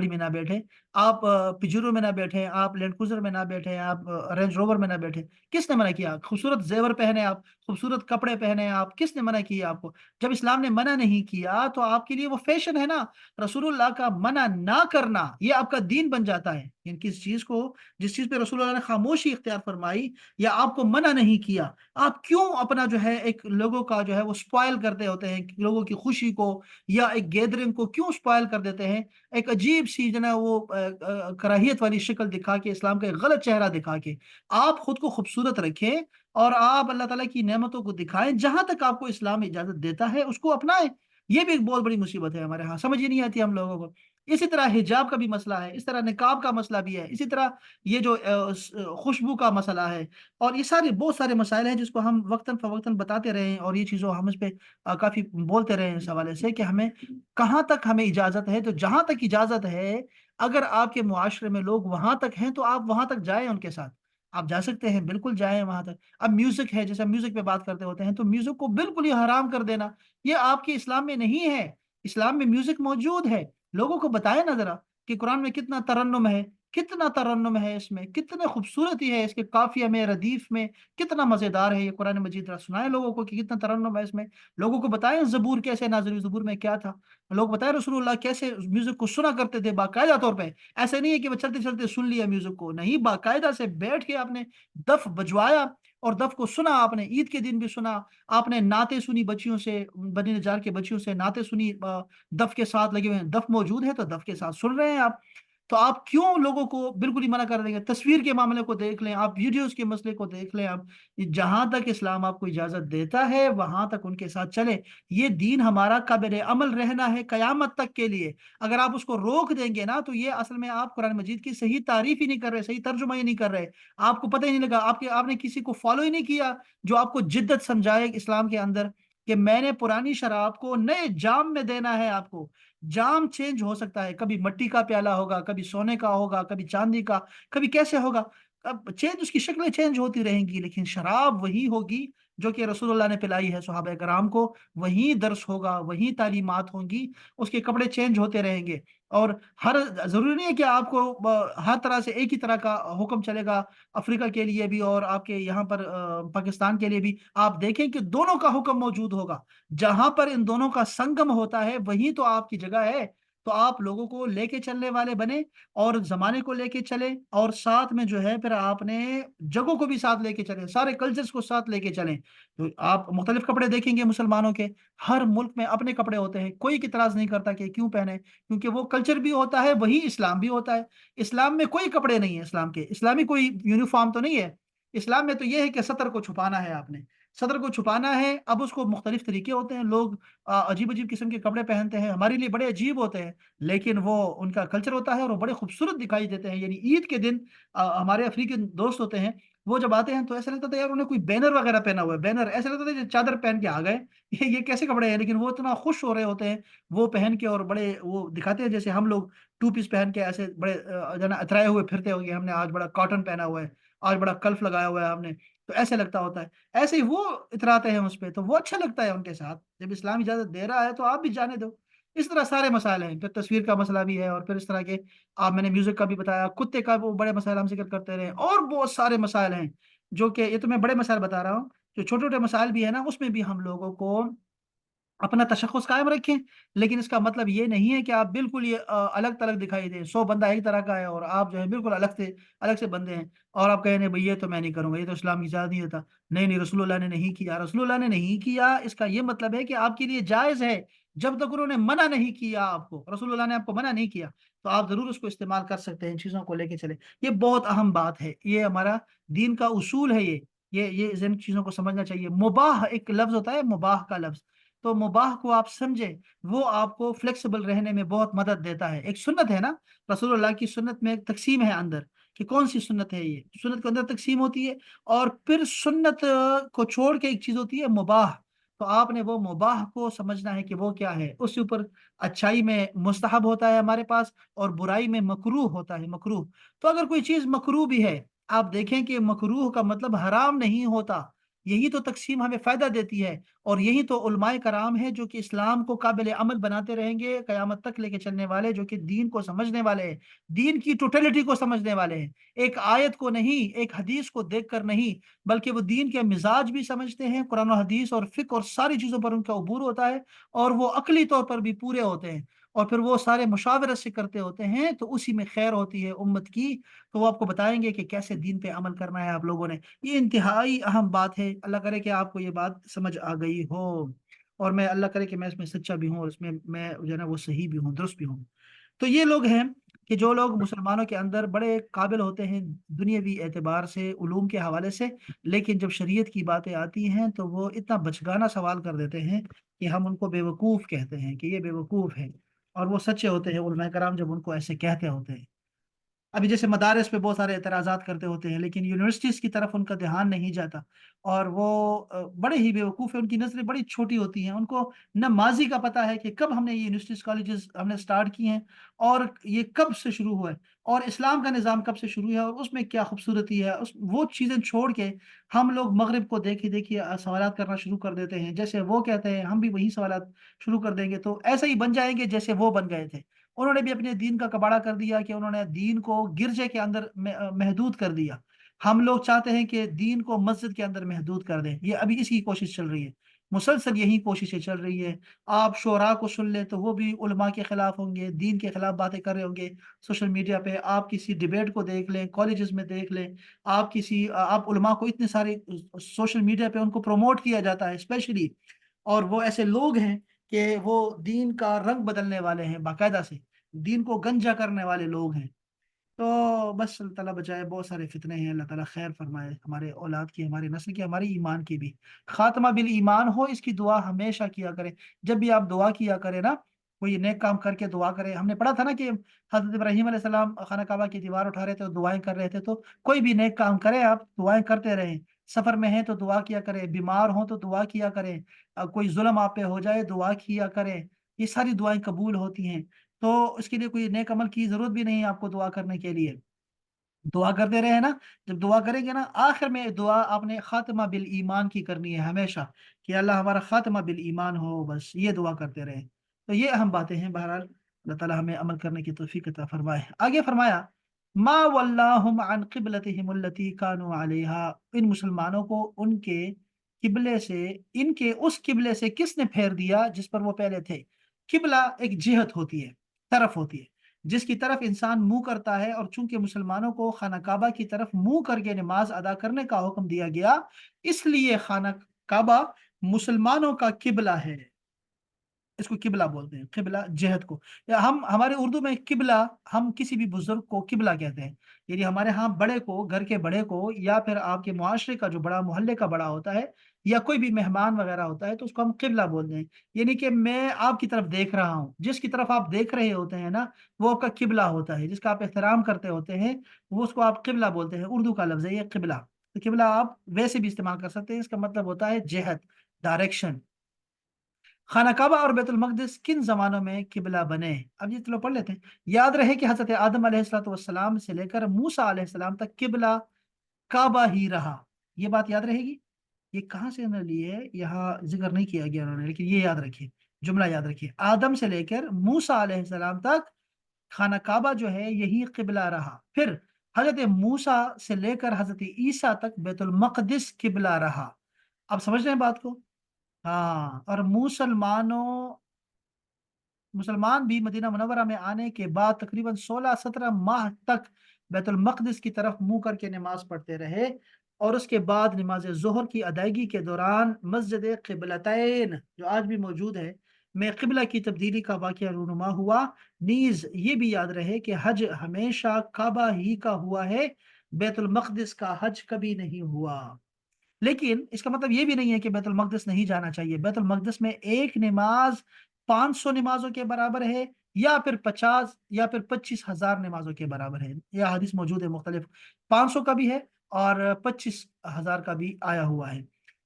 S1: میں نہ بیٹھے؟ آپ پجیرو میں نہ بیٹھے، آپ لینڈ کروزر میں نہ بیٹھے، آپ رینج روور میں نہ بیٹھے؟ کس نے منع کیا؟ خوبصورت زیور پہنے آپ، خوبصورت کپڑے پہنے آپ، کس نے منع کیا آپ کو؟ جب اسلام نے منع نہیں کیا تو آپ کے لیے وہ فیشن ہے نا۔ رسول اللہ کا منع نہ کرنا یہ آپ کا دین بن جاتا ہے، یعنی کس چیز کو، جس چیز پہ رسول اللہ نے خاموشی اختیار فرمائی یا آپ کو منع نہیں کیا، آپ کیوں اپنا جو ہے ایک لوگوں کا جو ہے وہ سپوائل کرتے ہوتے ہیں، لوگوں کی خوشی کو یا ایک گیدرنگ کو کیوں سپوائل کر دیتے ہیں، ایک عجیب سی جو ہے وہ کراہیت والی شکل دکھا کے، اسلام کا ایک غلط چہرہ دکھا کے؟ آپ خود کو خوبصورت رکھیں، اور آپ اللہ تعالیٰ کی نعمتوں کو دکھائیں، جہاں تک آپ کو اسلام اجازت دیتا ہے اس کو اپنائیں۔ یہ بھی ایک بہت بڑی مصیبت ہے ہمارے ہاں، سمجھ ہی نہیں آتی ہم لوگوں کو۔ اسی طرح حجاب کا بھی مسئلہ ہے، اس طرح نقاب کا مسئلہ بھی ہے، اسی طرح یہ جو خوشبو کا مسئلہ ہے، اور یہ سارے بہت سارے مسائل ہیں جس کو ہم وقتاً فوقتاً بتاتے رہے ہیں، اور یہ چیزوں ہم اس پہ کافی بولتے رہے ہیں اس حوالے سے کہ ہمیں کہاں تک ہمیں اجازت ہے۔ تو جہاں تک اجازت ہے، اگر آپ کے معاشرے میں لوگ وہاں تک ہیں تو آپ وہاں تک جائیں، ان کے ساتھ آپ جا سکتے ہیں، بالکل جائیں وہاں تک۔ اب میوزک ہے، جیسے ہم میوزک پہ بات کرتے ہوتے ہیں، تو میوزک کو بالکل ہی حرام کر دینا یہ آپ کے اسلام میں نہیں ہے۔ اسلام میں میوزک موجود ہے، لوگوں کو بتائیں نا ذرا کہ قرآن میں کتنا ترنم ہے، کتنا ترنم ہے، اس میں کتنے خوبصورتی ہے، اس کے قافیہ میں، ردیف میں کتنا مزیدار ہے یہ قرآن مجید۔ ذرا سنائیں لوگوں کو کہ کتنا ترنم ہے اس میں، لوگوں کو بتائیں زبور کیسے نازل ہوئی، زبور میں کیا تھا، لوگ بتائیں رسول اللہ کیسے میوزک کو سنا کرتے تھے باقاعدہ طور پہ۔ ایسے نہیں ہے کہ وہ چلتے چلتے سن لیا میوزک کو، نہیں، باقاعدہ سے بیٹھ کے آپ نے دف بجوایا، اور دف کو سنا آپ نے، عید کے دن بھی سنا آپ نے، نعتیں سنی بچیوں سے، بنی نجار کے بچیوں سے نعتیں سنی، دف کے ساتھ لگے ہوئے ہیں، دف موجود ہے تو دف کے ساتھ سن رہے ہیں آپ۔ تو آپ کیوں لوگوں کو بالکل ہی منع کر دیں گے؟ تصویر کے معاملے کو دیکھ لیں آپ، ویڈیوز کے مسئلے کو دیکھ لیں آپ، جہاں تک اسلام آپ کو اجازت دیتا ہے وہاں تک ان کے ساتھ چلے۔ یہ دین ہمارا قابل عمل رہنا ہے قیامت تک کے لیے۔ اگر آپ اس کو روک دیں گے نا تو یہ اصل میں آپ قرآن مجید کی صحیح تعریف ہی نہیں کر رہے، صحیح ترجمہ ہی نہیں کر رہے، آپ کو پتہ ہی نہیں لگا، آپ نے کسی کو فالو ہی نہیں کیا جو آپ کو جدت سمجھائے اسلام کے اندر، کہ میں نے پرانی شراب کو نئے جام میں دینا ہے آپ کو۔ جام چینج ہو سکتا ہے، کبھی مٹی کا پیالہ ہوگا، کبھی سونے کا ہوگا، کبھی چاندی کا، کبھی کیسے ہوگا، اب چینج، اس کی شکلیں چینج ہوتی رہیں گی، لیکن شراب وہی ہوگی جو کہ رسول نے پلائی ہے صحابہ کرام کو، وہیں درس ہوگا، وہیں تعلیمات ہوں گی، اس کے کپڑے چینج ہوتے رہیں گے، اور ہر ضروری نہیں ہے کہ آپ کو ہر طرح سے ایک ہی طرح کا حکم چلے گا، افریقہ کے لیے بھی اور آپ کے یہاں پر پاکستان کے لیے بھی آپ دیکھیں کہ دونوں کا حکم موجود ہوگا، جہاں پر ان دونوں کا سنگم ہوتا ہے وہیں تو آپ کی جگہ ہے، تو آپ لوگوں کو لے کے چلنے والے بنے اور زمانے کو لے کے چلیں، اور ساتھ میں جو ہے پھر آپ نے جگہوں کو بھی ساتھ لے کے چلیں، سارے کلچرز کو ساتھ لے کے چلیں، تو آپ مختلف کپڑے دیکھیں گے مسلمانوں کے، ہر ملک میں اپنے کپڑے ہوتے ہیں، کوئی اعتراض نہیں کرتا کہ کیوں پہنے، کیونکہ وہ کلچر بھی ہوتا ہے، وہی اسلام بھی ہوتا ہے، اسلام میں کوئی کپڑے نہیں ہے، اسلام کے اسلامی کوئی یونیفارم تو نہیں ہے، اسلام میں تو یہ ہے کہ سطر کو چھپانا ہے، آپ نے صدر کو چھپانا ہے، اب اس کو مختلف طریقے ہوتے ہیں، لوگ عجیب عجیب قسم کے کپڑے پہنتے ہیں، ہمارے لیے بڑے عجیب ہوتے ہیں، لیکن وہ ان کا کلچر ہوتا ہے اور وہ بڑے خوبصورت دکھائی دیتے ہیں، یعنی عید کے دن ہمارے افریقی دوست ہوتے ہیں، وہ جب آتے ہیں تو ایسا لگتا تھا یار انہیں کوئی بینر وغیرہ پہنا ہوا ہے، بینر ایسا لگتا تھا چادر پہن کے آ گئے یہ کیسے کپڑے ہیں، لیکن وہ اتنا خوش ہو رہے ہوتے ہیں وہ پہن کے، اور بڑے وہ دکھاتے ہیں جیسے ہم لوگ ٹو پیس پہن کے ایسے بڑے جو نا اترائے ہوئے پھرتے ہوں گے، ہم نے آج بڑا کاٹن پہنا ہوا ہے، آج بڑا کلف لگایا ہوا ہے ہم نے، تو ایسے لگتا ہوتا ہے، ایسے ہی وہ اتراتے ہیں اس پہ، تو وہ اچھا لگتا ہے ان کے ساتھ، جب اسلام اجازت دے رہا ہے تو آپ بھی جانے دو، اس طرح سارے مسائل ہیں، پھر تصویر کا مسئلہ بھی ہے، اور پھر اس طرح کے آپ میں نے میوزک کا بھی بتایا، کتے کا وہ بڑے مسائل ہم ذکر کرتے رہے، اور بہت سارے مسائل ہیں، جو کہ یہ تو میں بڑے مسائل بتا رہا ہوں، جو چھوٹے چھوٹے مسائل بھی ہے نا، اس میں بھی ہم لوگوں کو اپنا تشخص قائم رکھیں، لیکن اس کا مطلب یہ نہیں ہے کہ آپ بالکل یہ الگ تلگ دکھائی دیں، 100 بندہ ایک طرح کا ہے اور آپ جو ہے بالکل الگ سے بندے ہیں، اور آپ کہیں بھئی یہ تو میں نہیں کروں گا، یہ تو اسلام کی اجازت نہیں دیتا، نہیں نہیں رسول اللہ نے نہیں کیا، رسول اللہ نے نہیں کیا، اس کا یہ مطلب ہے کہ آپ کے لیے جائز ہے، جب تک انہوں نے منع نہیں کیا آپ کو، رسول اللہ نے آپ کو منع نہیں کیا، تو آپ ضرور اس کو استعمال کر سکتے ہیں، ان چیزوں کو لے کے چلے، یہ بہت اہم بات ہے، یہ ہمارا دین کا اصول ہے، یہ ان چیزوں کو سمجھنا چاہیے، مباح ایک لفظ ہوتا ہے، مباح کا لفظ، تو مباح کو آپ سمجھیں، وہ آپ کو فلیکسیبل رہنے میں بہت مدد دیتا ہے، ایک سنت ہے نا، رسول اللہ کی سنت میں ایک تقسیم ہے اندر، کہ کون سی سنت ہے، یہ سنت کے اندر تقسیم ہوتی ہے، اور پھر سنت کو چھوڑ کے ایک چیز ہوتی ہے مباح، تو آپ نے وہ مباح کو سمجھنا ہے کہ وہ کیا ہے، اس کے اوپر اچھائی میں مستحب ہوتا ہے ہمارے پاس، اور برائی میں مکروہ ہوتا ہے، مکروہ، تو اگر کوئی چیز مکروہ بھی ہے، آپ دیکھیں کہ مکروہ کا مطلب حرام نہیں ہوتا، یہی تو تقسیم ہمیں فائدہ دیتی ہے، اور یہی تو علماء کرام ہے جو کہ اسلام کو قابل عمل بناتے رہیں گے قیامت تک لے کے چلنے والے، جو کہ دین کو سمجھنے والے ہیں، دین کی ٹوٹلٹی کو سمجھنے والے ہیں، ایک آیت کو نہیں، ایک حدیث کو دیکھ کر نہیں، بلکہ وہ دین کے مزاج بھی سمجھتے ہیں، قرآن و حدیث اور فقہ اور ساری چیزوں پر ان کا عبور ہوتا ہے، اور وہ عقلی طور پر بھی پورے ہوتے ہیں، اور پھر وہ سارے مشاورت سے کرتے ہوتے ہیں، تو اسی میں خیر ہوتی ہے امت کی، تو وہ آپ کو بتائیں گے کہ کیسے دین پہ عمل کرنا ہے آپ لوگوں نے، یہ انتہائی اہم بات ہے، اللہ کرے کہ آپ کو یہ بات سمجھ آ گئی ہو، اور میں اللہ کرے کہ میں اس میں سچا بھی ہوں، اور اس میں جو ہے نا وہ صحیح بھی ہوں، درست بھی ہوں، تو یہ لوگ ہیں کہ جو لوگ مسلمانوں کے اندر بڑے قابل ہوتے ہیں دنیاوی اعتبار سے، علوم کے حوالے سے، لیکن جب شریعت کی باتیں آتی ہیں تو وہ اتنا بچگانہ سوال کر دیتے ہیں کہ ہم ان کو بے وقوف کہتے ہیں کہ یہ بے وقوف ہے، اور وہ سچے ہوتے ہیں علماء کرام جب ان کو ایسے کہتے ہوتے ہیں، ابھی جیسے مدارس پہ بہت سارے اعتراضات کرتے ہوتے ہیں، لیکن یونیورسٹیز کی طرف ان کا دھیان نہیں جاتا، اور وہ بڑے ہی بیوقوف ہیں، ان کی نظریں بڑی چھوٹی ہوتی ہیں، ان کو نہ ماضی کا پتہ ہے کہ کب ہم نے یہ یونیورسٹیز کالجز ہم نے سٹارٹ کی ہیں، اور یہ کب سے شروع ہوا ہے، اور اسلام کا نظام کب سے شروع ہے، اور اس میں کیا خوبصورتی ہے، وہ چیزیں چھوڑ کے ہم لوگ مغرب کو دیکھے دیکھیے سوالات کرنا شروع کر دیتے ہیں، جیسے وہ کہتے ہیں ہم بھی وہی سوالات شروع کر دیں گے، تو ایسے ہی بن جائیں گے جیسے وہ بن گئے تھے، انہوں نے بھی اپنے دین کا کباڑا کر دیا، کہ انہوں نے دین کو گرجے کے اندر محدود کر دیا، ہم لوگ چاہتے ہیں کہ دین کو مسجد کے اندر محدود کر دیں، یہ ابھی اسی کی کوشش چل رہی ہے، مسلسل یہی کوششیں چل رہی ہے، آپ شعراء کو سن لیں تو وہ بھی علماء کے خلاف ہوں گے، دین کے خلاف باتیں کر رہے ہوں گے سوشل میڈیا پہ، آپ کسی ڈبیٹ کو دیکھ لیں، کالجز میں دیکھ لیں، آپ علماء کو اتنے سارے سوشل میڈیا پہ ان کو پروموٹ کیا جاتا ہے اسپیشلی، اور وہ ایسے لوگ ہیں کہ وہ دین کا رنگ بدلنے والے ہیں، باقاعدہ سے دین کو گنجا کرنے والے لوگ ہیں، تو بس اللہ تعالیٰ بچائے، بہت سارے فتنے ہیں، اللہ تعالیٰ خیر فرمائے ہمارے اولاد کی، ہماری نسل کی، ہماری ایمان کی بھی، خاتمہ بالایمان ہو، اس کی دعا ہمیشہ کیا کریں، جب بھی آپ دعا کیا کریں نا، کوئی نیک کام کر کے دعا کرے، ہم نے پڑھا تھا نا کہ حضرت ابراہیم علیہ السلام خانہ کعبہ کی دیوار اٹھا رہے تھے اور دعائیں کر رہے تھے، تو کوئی بھی نیک کام کرے آپ دعائیں کرتے رہیں، سفر میں ہیں تو دعا کیا کریں، بیمار ہوں تو دعا کیا کریں، کوئی ظلم آپ پہ ہو جائے دعا کیا کریں، یہ ساری دعائیں قبول ہوتی ہیں، تو اس کے لیے کوئی نیک عمل کی ضرورت بھی نہیں ہے آپ کو دعا کرنے کے لیے، دعا کرتے رہے نا، جب دعا کریں گے نا آخر میں دعا آپ نے خاتمہ بال ایمان کی کرنی ہے ہمیشہ، کہ اللہ ہمارا خاتمہ بال ایمان ہو، بس یہ دعا کرتے رہے. تو یہ اہم باتیں ہیں. بہرحال اللہ تعالیٰ ہمیں عمل کرنے کی توفیق عطا فرمائے. آگے فرمایا ما ولاہم عن قبلتہم التی کانوا علیہا، ان مسلمانوں کو ان کے قبلے سے، ان کے اس قبلے سے کس نے پھیر دیا جس پر وہ پہلے تھے. قبلہ ایک جہت ہوتی ہے، طرف ہوتی ہے جس کی طرف انسان منہ کرتا ہے، اور چونکہ مسلمانوں کو خانہ کعبہ کی طرف منہ کر کے نماز ادا کرنے کا حکم دیا گیا، اس لیے خانہ کعبہ مسلمانوں کا قبلہ ہے. اس کو قبلہ بولتے ہیں، قبلہ جہت کو. یا ہم ہمارے اردو میں قبلہ، ہم کسی بھی بزرگ کو قبلہ کہتے ہیں. یعنی ہمارے ہاں بڑے کو، گھر کے بڑے کو، یا پھر آپ کے معاشرے کا جو بڑا، محلے کا بڑا ہوتا ہے، یا کوئی بھی مہمان وغیرہ ہوتا ہے، تو اس کو ہم قبلہ بولتے ہیں. یعنی کہ میں آپ کی طرف دیکھ رہا ہوں، جس کی طرف آپ دیکھ رہے ہوتے ہیں نا، وہ آپ کا قبلہ ہوتا ہے. جس کا آپ احترام کرتے ہوتے ہیں، وہ اس کو آپ قبلہ بولتے ہیں. اردو کا لفظ ہے یہ قبلہ. تو قبلہ آپ ویسے بھی استعمال کر سکتے ہیں، اس کا مطلب ہوتا ہے جہت، ڈائریکشن. خانہ کعبہ اور بیت المقدس کن زمانوں میں قبلہ بنے؟ اب یہ چلو پڑھ لیتے ہیں. یاد رہے کہ حضرت آدم علیہ السلام سے لے کر موسیٰ علیہ السلام تک قبلہ کعبہ ہی رہا. یہ بات یاد رہے گی. یہ کہاں سے انہوں نے لی ہے، یہاں ذکر نہیں کیا گیا انہوں نے، لیکن یہ یاد رکھیے، جملہ یاد رکھیے. آدم سے لے کر موسیٰ علیہ السلام تک خانہ کعبہ جو ہے یہی قبلہ رہا. پھر حضرت موسیٰ سے لے کر حضرت عیسیٰ تک بیت المقدس قبلہ رہا. اب سمجھ رہے ہیں بات کو. ہاں، اور مسلمان بھی مدینہ منورہ میں آنے کے بعد تقریباً 16-17 ماہ تک بیت المقدس کی طرف منہ کر کے نماز پڑھتے رہے، اور اس کے بعد نماز ظہر کی ادائیگی کے دوران مسجد قبلتین جو آج بھی موجود ہے میں قبلہ کی تبدیلی کا واقعہ رونما ہوا. نیز یہ بھی یاد رہے کہ حج ہمیشہ کعبہ ہی کا ہوا ہے، بیت المقدس کا حج کبھی نہیں ہوا. لیکن اس کا مطلب یہ بھی نہیں ہے کہ بیت المقدس نہیں جانا چاہیے. بیت المقدس میں ایک نماز 500 نمازوں کے برابر ہے، یا پھر 50 یا پھر 25,000 نمازوں کے برابر ہے. یہ حدیث موجود ہے مختلف، 500 کا بھی ہے اور 25,000 کا بھی آیا ہوا ہے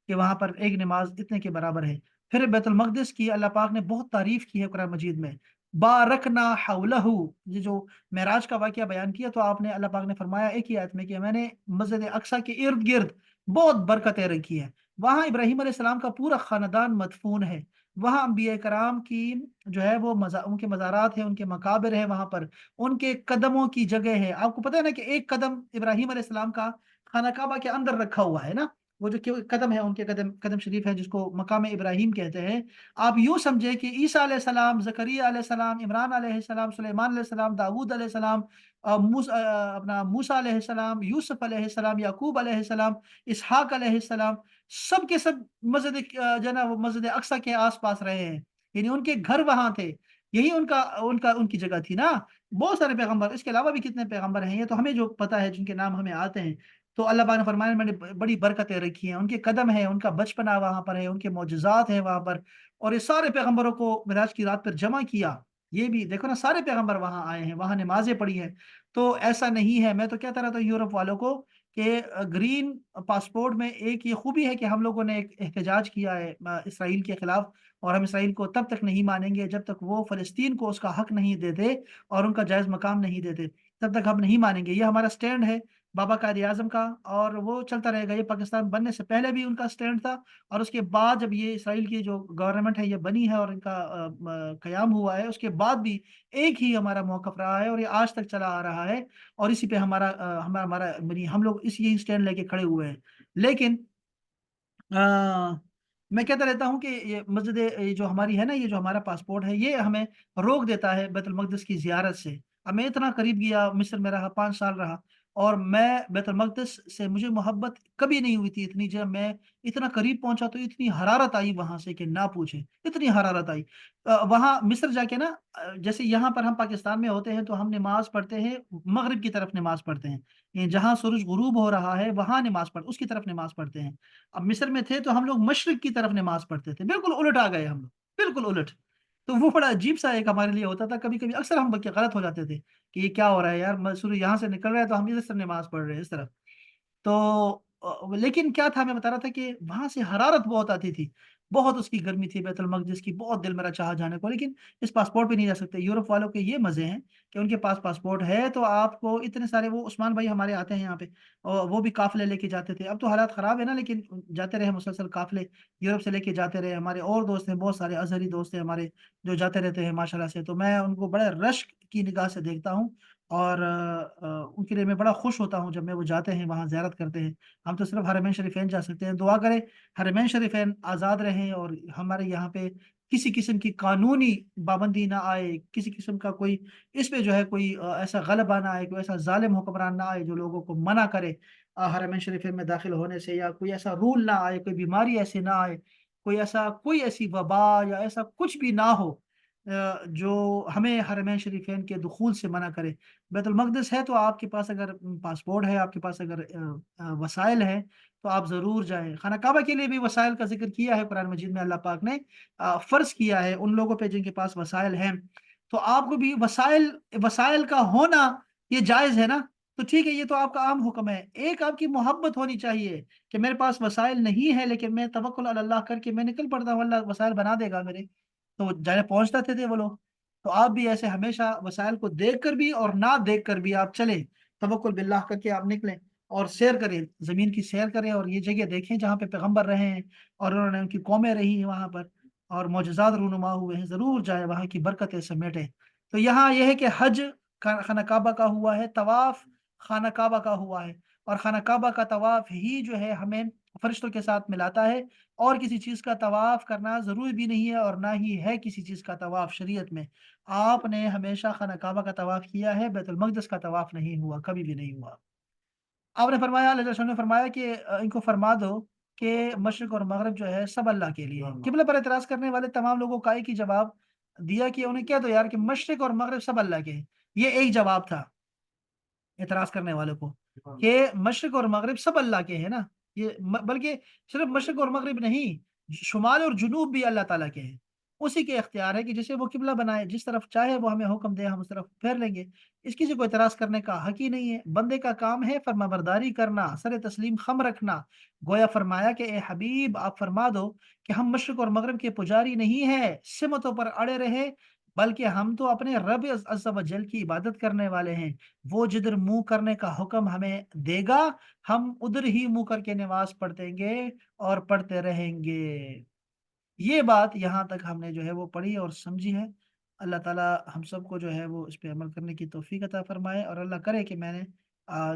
S1: کہ وہاں پر ایک نماز اتنے کے برابر ہے. پھر بیت المقدس کی اللہ پاک نے بہت تعریف کی ہے قرآن مجید میں. بارکنا حولہ، یہ جو معراج کا واقعہ بیان کیا، تو آپ نے، اللہ پاک نے فرمایا ایک ہی آیت میں کہ میں نے مسجد اقصیٰ کے ارد گرد بہت برکتیں رکھی ہیں. وہاں ابراہیم علیہ السلام کا پورا خاندان مدفون ہے. وہاں انبیاء کرام کی جو ہے وہ ان کے مزارات ہیں، ان کے مقابر ہیں، وہاں پر ان کے قدموں کی جگہ ہے. آپ کو پتہ ہے نا کہ ایک قدم ابراہیم علیہ السلام کا خانہ کعبہ کے اندر رکھا ہوا ہے نا. وہ جو قدم ہے ان کے، قدم شریف ہے، جس کو مقام ابراہیم کہتے ہیں. آپ یوں سمجھے کہ عیسیٰ علیہ السلام، زکریا علیہ السلام، عمران علیہ السلام، سلیمان علیہ السلام، داود علیہ السلام، اپنا موسیٰ علیہ السلام، یوسف علیہ السلام، یعقوب علیہ السلام، اسحاق علیہ السلام، سب کے سب مسجد جو ہے نا وہ مسجد اقصیٰ کے آس پاس رہے ہیں. یعنی ان کے گھر وہاں تھے، یہی ان کی جگہ تھی نا. بہت سارے پیغمبر، اس کے علاوہ بھی کتنے پیغمبر ہیں، یہ تو ہمیں جو پتا ہے جن کے نام ہمیں آتے ہیں. تو اللہ پاک نے فرمایا میں نے بڑی برکتیں رکھی ہیں. ان کے قدم ہیں، ان کا بچپنا وہاں پر ہے، ان کے معجزات ہیں وہاں پر. اور یہ سارے پیغمبروں کو معراج کی رات پر جمع کیا. یہ بھی دیکھو نا، سارے پیغمبر وہاں آئے ہیں، وہاں نمازیں پڑھی ہیں. تو ایسا نہیں ہے. میں تو کہتا رہتا ہوں یورپ والوں کو کہ گرین پاسپورٹ میں ایک یہ خوبی ہے کہ ہم لوگوں نے ایک احتجاج کیا ہے اسرائیل کے خلاف، اور ہم اسرائیل کو تب تک نہیں مانیں گے جب تک وہ فلسطین کو اس کا حق نہیں دیتے اور ان کا جائز مقام نہیں دیتے، تب تک ہم نہیں مانیں گے. یہ ہمارا سٹینڈ ہے بابا قائد اعظم کا، اور وہ چلتا رہے گا. یہ پاکستان بننے سے پہلے بھی ان کا سٹینڈ تھا، اور اس کے بعد جب یہ اسرائیل کی جو گورنمنٹ ہے یہ بنی ہے اور ان کا قیام ہوا ہے، اس کے بعد بھی ایک ہی ہمارا موقف رہا ہے، اور یہ آج تک چلا آ رہا ہے. اور اسی پہ ہمارا یعنی ہم لوگ اس یہی سٹینڈ لے کے کھڑے ہوئے ہیں. لیکن میں کہتا رہتا ہوں کہ یہ مسجد، یہ جو ہماری ہے نا، یہ جو ہمارا پاسپورٹ ہے، یہ ہمیں روک دیتا ہے بیت المقدس کی زیارت سے. اب میں اتنا قریب گیا، مصر میں رہا، 5 سال رہا، اور میں بیت المقدس سے مجھے محبت کبھی نہیں ہوئی تھی اتنی. جب میں اتنا قریب پہنچا تو اتنی حرارت آئی وہاں سے کہ نہ پوچھیں، اتنی حرارت آئی. وہاں مصر جا کے نا، جیسے یہاں پر ہم پاکستان میں ہوتے ہیں تو ہم نماز پڑھتے ہیں، مغرب کی طرف نماز پڑھتے ہیں. جہاں سورج غروب ہو رہا ہے وہاں نماز اس کی طرف نماز پڑھتے ہیں. اب مصر میں تھے تو ہم لوگ مشرق کی طرف نماز پڑھتے تھے. بالکل الٹ آ گئے ہم لوگ، بالکل الٹ. تو وہ بڑا عجیب سا ایک ہمارے لیے ہوتا تھا. کبھی کبھی اکثر ہم غلط ہو جاتے تھے کہ یہ کیا ہو رہا ہے یار، سورج یہاں سے نکل رہا ہے تو ہم اس طرف نماز پڑھ رہے ہیں، اس طرف. تو لیکن کیا تھا، میں بتا رہا تھا کہ وہاں سے حرارت بہت آتی تھی. بہت اس کی گرمی تھی بیت المقدس کی، بہت دل میرا چاہا جانے کو، لیکن اس پاسپورٹ پہ نہیں جا سکتے۔ یورپ والوں کے یہ مزے ہیں کہ ان کے پاس پاسپورٹ ہے تو آپ کو اتنے سارے، وہ عثمان بھائی ہمارے آتے ہیں یہاں پہ، اور وہ بھی قافلے لے کے جاتے تھے، اب تو حالات خراب ہے نا، لیکن جاتے رہے مسلسل قافلے یورپ سے لے کے جاتے رہے۔ ہمارے اور دوست ہیں، بہت سارے ازہری دوست ہیں ہمارے جو جاتے رہتے ہیں ماشاء اللہ سے، تو میں ان کو بڑے رشک کی نگاہ سے دیکھتا ہوں، اور ان کے لیے میں بڑا خوش ہوتا ہوں جب میں وہ جاتے ہیں وہاں زیارت کرتے ہیں۔ ہم تو صرف حرمین شریفین جا سکتے ہیں، دعا کریں حرمین شریفین آزاد رہیں، اور ہمارے یہاں پہ کسی قسم کی قانونی پابندی نہ آئے، کسی قسم کا کوئی اس پہ جو ہے کوئی ایسا غلبہ نہ آئے، کوئی ایسا ظالم حکمران نہ آئے جو لوگوں کو منع کرے حرمین شریفین میں داخل ہونے سے، یا کوئی ایسا رول نہ آئے، کوئی بیماری ایسی نہ آئے، کوئی ایسی وبا یا ایسا کچھ بھی نہ ہو جو ہمیں حرمین شریفین کے دخول سے منع کرے۔ بیت المقدس ہے تو آپ کے پاس اگر پاسپورٹ ہے، آپ کے پاس اگر وسائل ہے تو آپ ضرور جائیں۔ خانہ کعبہ کے لیے بھی وسائل کا ذکر کیا ہے قرآن مجید میں، اللہ پاک نے فرض کیا ہے ان لوگوں پہ جن کے پاس وسائل ہیں، تو آپ کو بھی وسائل کا ہونا یہ جائز ہے نا، تو ٹھیک ہے، یہ تو آپ کا عام حکم ہے۔ ایک آپ کی محبت ہونی چاہیے کہ میرے پاس وسائل نہیں ہے لیکن میں توکل علی اللہ کر کے میں نکل پڑتا ہوں، اللہ وسائل بنا دے گا میرے، تو جانے پہنچتے تھے وہ لوگ۔ تو آپ بھی ایسے ہمیشہ وسائل کو دیکھ کر بھی اور نہ دیکھ کر بھی آپ چلیں، توکل باللہ کر کے آپ نکلیں اور سیر کریں، زمین کی سیر کریں، اور یہ جگہ دیکھیں جہاں پہ پیغمبر رہے ہیں اور انہوں نے ان کی قومیں رہی ہیں وہاں پر، اور معجزات رونما ہوئے ہیں، ضرور جائیں، وہاں کی برکتیں سمیٹیں۔ تو یہاں یہ ہے کہ حج خانہ کعبہ کا ہوا ہے، طواف خانہ کعبہ کا ہوا ہے، اور خانہ کعبہ کا طواف ہی جو ہے ہمیں فرشتوں کے ساتھ ملاتا ہے، اور کسی چیز کا طواف کرنا ضروری بھی نہیں ہے، اور نہ ہی ہے کسی چیز کا طواف شریعت میں۔ آپ نے ہمیشہ خانہ کعبہ کا طواف کیا ہے، بیت المقدس کا طواف نہیں ہوا، کبھی بھی نہیں ہوا۔ آپ نے فرمایا، اللہ تعالیٰ نے فرمایا کہ ان کو فرما دو کہ مشرق اور مغرب جو ہے سب اللہ کے لیے ہے۔ قبلہ پر اعتراض کرنے والے تمام لوگوں کا ایک ہی جواب دیا کہ انہیں کہہ دو یار کہ مشرق اور مغرب سب اللہ کے ہیں، یہ ایک جواب تھا اعتراض کرنے والوں کو، کہ مشرق اور مغرب سب اللہ کے ہیں نا، یہ بلکہ صرف مشرق اور مغرب نہیں، شمال اور جنوب بھی اللہ تعالیٰ کے ہیں، اسی کے اختیار ہے کہ جسے وہ قبلہ بنائے، جس طرف چاہے وہ ہمیں حکم دے ہم اس طرف پھیر لیں گے، اس کسی کو اعتراض کرنے کا حق ہی نہیں ہے۔ بندے کا کام ہے فرما برداری کرنا، سر تسلیم خم رکھنا، گویا فرمایا کہ اے حبیب آپ فرما دو کہ ہم مشرق اور مغرب کے پجاری نہیں ہیں، سمتوں پر اڑے رہے، بلکہ ہم تو اپنے رب عز و جل کی عبادت کرنے والے ہیں، وہ جدھر منہ کرنے کا حکم ہمیں دے گا ہم ادھر ہی منہ کر کے نماز پڑھتے گے اور پڑھتے رہیں گے۔ یہ بات یہاں تک ہم نے جو ہے وہ پڑھی اور سمجھی ہے۔ اللہ تعالیٰ ہم سب کو جو ہے وہ اس پہ عمل کرنے کی توفیق عطا فرمائے، اور اللہ کرے کہ میں نے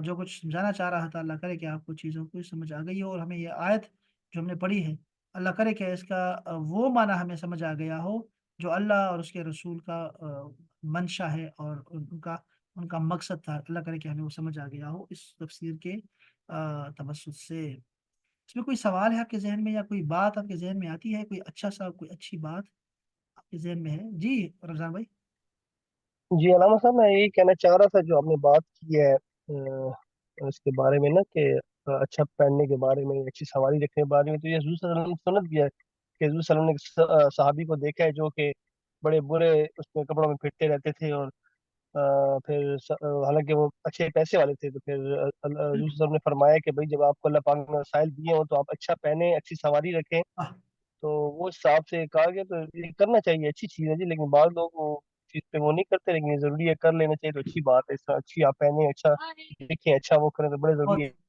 S1: جو کچھ سمجھانا چاہ رہا تھا، اللہ کرے کہ آپ کو چیزوں کو سمجھ آ گئی ہو، اور ہمیں یہ آیت جو ہم نے پڑھی ہے، اللہ کرے کہ اس کا وہ معنی ہمیں سمجھ آ گیا ہو جو اللہ اور اس کے رسول کا منشا ہے اور ان کا مقصد تھا، اللہ کرے کہ ہمیں وہ سمجھ آ گیا ہو اس تفسیر کے توسط سے۔ اس میں کوئی سوال ہے آپ کے ذہن میں، یا کوئی بات آپ کے ذہن میں آتی ہے، کوئی اچھا سا کوئی اچھی بات آپ کے ذہن میں ہے؟ جی رمضان بھائی۔
S2: جی علامہ صاحب، میں یہی کہنا چاہ رہا تھا جو آپ نے بات کی ہے اس کے بارے میں نا کہ اچھا پہننے کے بارے میں، اچھی سواری رکھنے کے بارے میں، تو یہ حضور صلی اللہ علیہ وسلم نے سنت بھی ہے کہ حضور صلی اللہ علیہ وسلم نے صحابی کو دیکھا ہے جو کہ بڑے برے اس میں کپڑوں میں پھرتے رہتے تھے، اور پھر حالانکہ وہ اچھے پیسے والے تھے، تو پھر حضور صلی اللہ علیہ وسلم نے فرمایا کہ بھائی جب آپ کو اللہ پاک نے وسائل دیے ہوں تو آپ اچھا پہنیں، اچھی سواری رکھیں۔
S1: آہ،
S2: تو وہ حساب سے کہا گیا، تو یہ کرنا چاہیے، اچھی چیز ہے جی، لیکن بعض لوگ وہ چیز پہ وہ نہیں کرتے، لیکن یہ ضروری ہے، کر لینا چاہیے تو اچھی بات ہے، اس طرح اچھی آپ پہنیں، اچھا دیکھیں، اچھا وہ کریں تو بڑے ضروری
S1: بہت
S2: ہے۔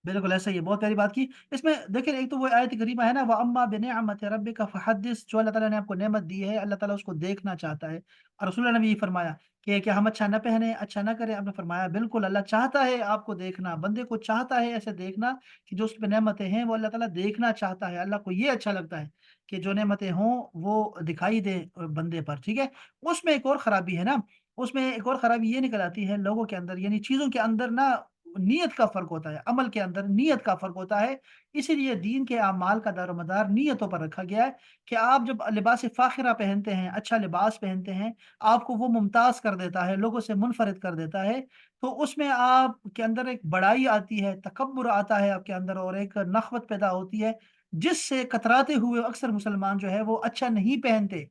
S1: بالکل ایسا ہی ہے، بہت پیاری بات کی اس میں۔ دیکھیں ایک تو وہ آیت کریمہ ہے نا، وَأَمَّا بِنِعْمَةِ رَبِّكَ فَحَدِّثْ، جو اللہ تعالیٰ نے آپ کو نعمت دی ہے اللہ تعالیٰ اس کو دیکھنا چاہتا ہے، اور رسول اللہ نے بھی یہ فرمایا کہ کیا ہم اچھا نہ پہنے، اچھا نہ کریں؟ آپ نے فرمایا بالکل اللہ چاہتا ہے آپ کو دیکھنا، بندے کو چاہتا ہے ایسے دیکھنا کہ جو اس پہ نعمتیں ہیں وہ اللہ تعالیٰ دیکھنا چاہتا ہے، اللہ کو یہ اچھا لگتا ہے کہ جو نعمتیں ہوں وہ دکھائی دیں بندے پر، ٹھیک ہے۔ اس میں ایک اور خرابی ہے نا، اس میں ایک اور خرابی یہ نکل آتی ہے لوگوں کے اندر، یعنی چیزوں کے اندر نا نیت کا فرق ہوتا ہے، عمل کے اندر نیت کا فرق ہوتا ہے، اسی لیے دین کے اعمال کا دار و مدار نیتوں پر رکھا گیا ہے کہ آپ جب لباس فاخرہ پہنتے ہیں، اچھا لباس پہنتے ہیں، آپ کو وہ ممتاز کر دیتا ہے، لوگوں سے منفرد کر دیتا ہے، تو اس میں آپ کے اندر ایک بڑائی آتی ہے، تکبر آتا ہے آپ کے اندر، اور ایک نخوت پیدا ہوتی ہے جس سے کتراتے ہوئے اکثر مسلمان جو ہے وہ اچھا نہیں پہنتے۔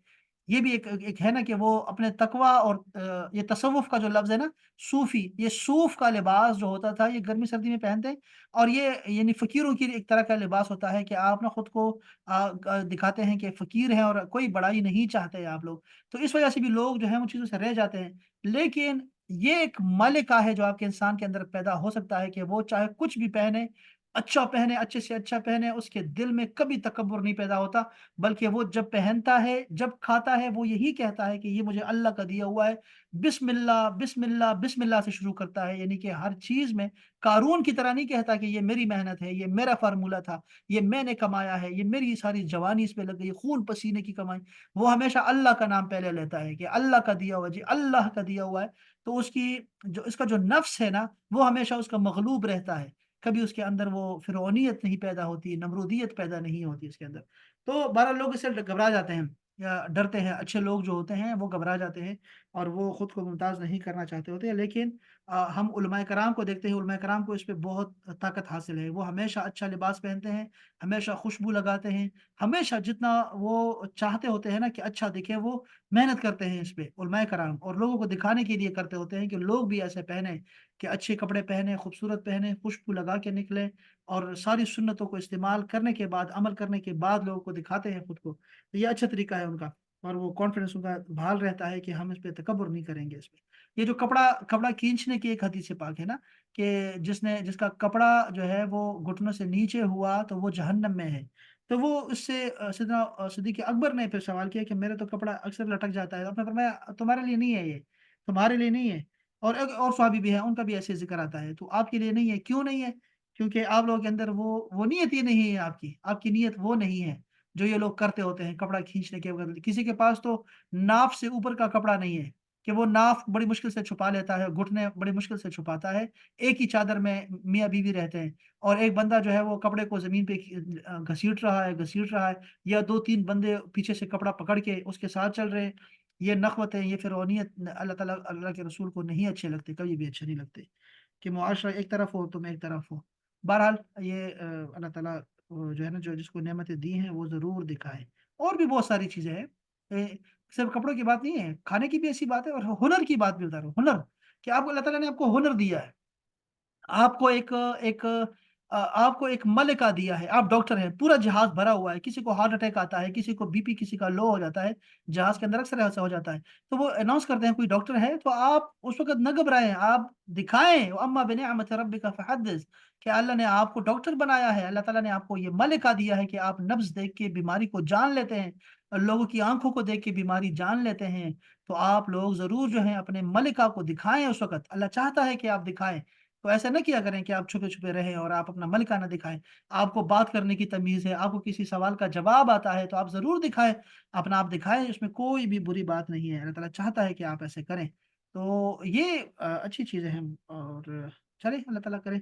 S1: یہ بھی ایک ہے نا کہ وہ اپنے تقوی اور یہ تصوف کا جو لفظ ہے نا، صوفی، یہ صوف کا لباس جو ہوتا تھا یہ گرمی سردی میں پہنتے ہیں، اور یہ یعنی فقیروں کی ایک طرح کا لباس ہوتا ہے کہ آپ نا خود کو دکھاتے ہیں کہ فقیر ہیں اور کوئی بڑائی نہیں چاہتے آپ لوگ، تو اس وجہ سے بھی لوگ جو ہیں ان چیزوں سے رہ جاتے ہیں۔ لیکن یہ ایک ملکہ ہے جو آپ کے انسان کے اندر پیدا ہو سکتا ہے کہ وہ چاہے کچھ بھی پہنے، اچھا پہنے، اچھے سے اچھا پہنے، اس کے دل میں کبھی تکبر نہیں پیدا ہوتا، بلکہ وہ جب پہنتا ہے، جب کھاتا ہے، وہ یہی کہتا ہے کہ یہ مجھے اللہ کا دیا ہوا ہے، بسم اللہ، بسم اللہ، بسم اللہ سے شروع کرتا ہے، یعنی کہ ہر چیز میں قارون کی طرح نہیں کہتا کہ یہ میری محنت ہے، یہ میرا فارمولہ تھا، یہ میں نے کمایا ہے، یہ میری ساری جوانی اس پہ لگ گئی، خون پسینے کی کمائی۔ وہ ہمیشہ اللہ کا نام پہلے لیتا ہے کہ اللہ کا دیا ہوا، جی اللہ کا دیا ہوا ہے، تو اس کا جو نفس ہے نا، وہ ہمیشہ اس کا مغلوب رہتا ہے، کبھی اس کے اندر وہ فرعونیت نہیں پیدا ہوتی، نمرودیت پیدا نہیں ہوتی اس کے اندر۔ تو 12 لوگ اس سے گھبرا جاتے ہیں یا ڈرتے ہیں، اچھے لوگ جو ہوتے ہیں وہ گھبرا جاتے ہیں اور وہ خود کو ممتاز نہیں کرنا چاہتے ہوتے ہیں، لیکن ہم علماء کرام کو دیکھتے ہیں، علماء کرام کو اس پہ بہت طاقت حاصل ہے، وہ ہمیشہ اچھا لباس پہنتے ہیں، ہمیشہ خوشبو لگاتے ہیں، ہمیشہ جتنا وہ چاہتے ہوتے ہیں نا کہ اچھا دکھے، وہ محنت کرتے ہیں اس پہ علماء کرام، اور لوگوں کو دکھانے کے لیے کرتے ہوتے ہیں کہ لوگ بھی ایسے پہنے، کہ اچھے کپڑے پہنے، خوبصورت پہنے، خوشبو لگا کے نکلے، اور ساری سنتوں کو استعمال کرنے کے بعد، عمل کرنے کے بعد لوگوں کو دکھاتے ہیں خود کو، تو یہ اچھا طریقہ ہے ان کا، اور وہ کانفیڈنس ان کا بحال رہتا ہے کہ ہم اس پہ تکبر نہیں کریں گے اس پہ۔ یہ جو کپڑا کھینچنے کی ایک حدیث پاک ہے نا، کہ جس کا کپڑا جو ہے وہ گھٹنوں سے نیچے ہوا تو وہ جہنم میں ہے، تو وہ اس سے سیدنا صدیق اکبر نے پھر سوال کیا کہ میرا تو کپڑا اکثر لٹک جاتا ہے، آپ نے فرمایا تمہارے لیے نہیں ہے یہ، تمہارے لیے نہیں ہے، اور ایک اور صحابی بھی ہیں ان کا بھی ایسے ذکر آتا ہے، تو آپ کے لیے نہیں ہے، کیوں نہیں ہے؟ کیونکہ آپ لوگوں کے اندر وہ نیت ہی نہیں ہے، آپ کی نیت وہ نہیں ہے جو یہ لوگ کرتے ہوتے ہیں کپڑا کھینچنے کے وقت۔ کسی کے پاس تو ناف سے اوپر کا کپڑا نہیں ہے کہ وہ ناف بڑی مشکل سے چھپا لیتا ہے، گھٹنے بڑی مشکل سے چھپاتا ہے، ایک ہی چادر میں میاں بیوی رہتے ہیں، اور ایک بندہ جو ہے وہ کپڑے کو زمین پہ گھسیٹ رہا ہے، یا 2-3 بندے پیچھے سے کپڑا پکڑ کے اس کے ساتھ چل رہے ہیں۔ یہ نخوتیں، یہ فرعونیت اللہ تعالیٰ اللہ کے رسول کو نہیں اچھے لگتے، کبھی بھی اچھے نہیں لگتے، کہ معاشرہ ایک طرف ہو، تم ایک طرف ہو۔ بہرحال یہ اللہ تعالیٰ جو ہے نا، جو جس کو نعمتیں دی ہیں وہ ضرور دکھائے۔ اور بھی بہت ساری چیزیں ہیں، اے، صرف کپڑوں کی بات نہیں ہے، کھانے کی بھی ایسی بات ہے، اور ہنر کی بات بھی بتا رہا ہوں، ہنر، کہ آپ کو اللہ تعالیٰ نے آپ کو ہنر دیا ہے، آپ کو ایک آپ کو ایک ملکہ دیا ہے، آپ ڈاکٹر ہیں، پورا جہاز بھرا ہوا ہے، کسی کو ہارٹ اٹیک آتا ہے، کسی کو بی پی کسی کا لو ہو جاتا ہے، جہاز کے اندر اکثر ایسا ہو جاتا ہے، تو وہ اناؤنس کرتے ہیں کوئی ڈاکٹر ہے، تو آپ اس وقت نہ گھبرائیں، آپ دکھائیں، اما بنعمت ربک فحدث، کہ اللہ نے آپ کو ڈاکٹر بنایا ہے، اللہ تعالیٰ نے آپ کو یہ ملکہ دیا ہے کہ آپ نبض دیکھ کے بیماری کو جان لیتے ہیں، اور لوگوں کی آنکھوں کو دیکھ کے بیماری جان لیتے ہیں، تو آپ لوگ ضرور جو ہیں اپنے ملکہ کو دکھائیں، اس وقت اللہ چاہتا ہے کہ آپ دکھائیں، تو ایسا نہ کیا کریں کہ آپ چھپے چھپے رہیں اور آپ اپنا ملکہ نہ دکھائیں، آپ کو بات کرنے کی تمیز ہے، آپ کو کسی سوال کا جواب آتا ہے تو آپ ضرور دکھائیں، اپنا آپ دکھائیں، اس میں کوئی بھی بری بات نہیں ہے، اللہ تعالیٰ چاہتا ہے کہ آپ ایسے کریں، تو یہ اچھی چیزیں ہیں، اور چلیں اللہ تعالیٰ کرے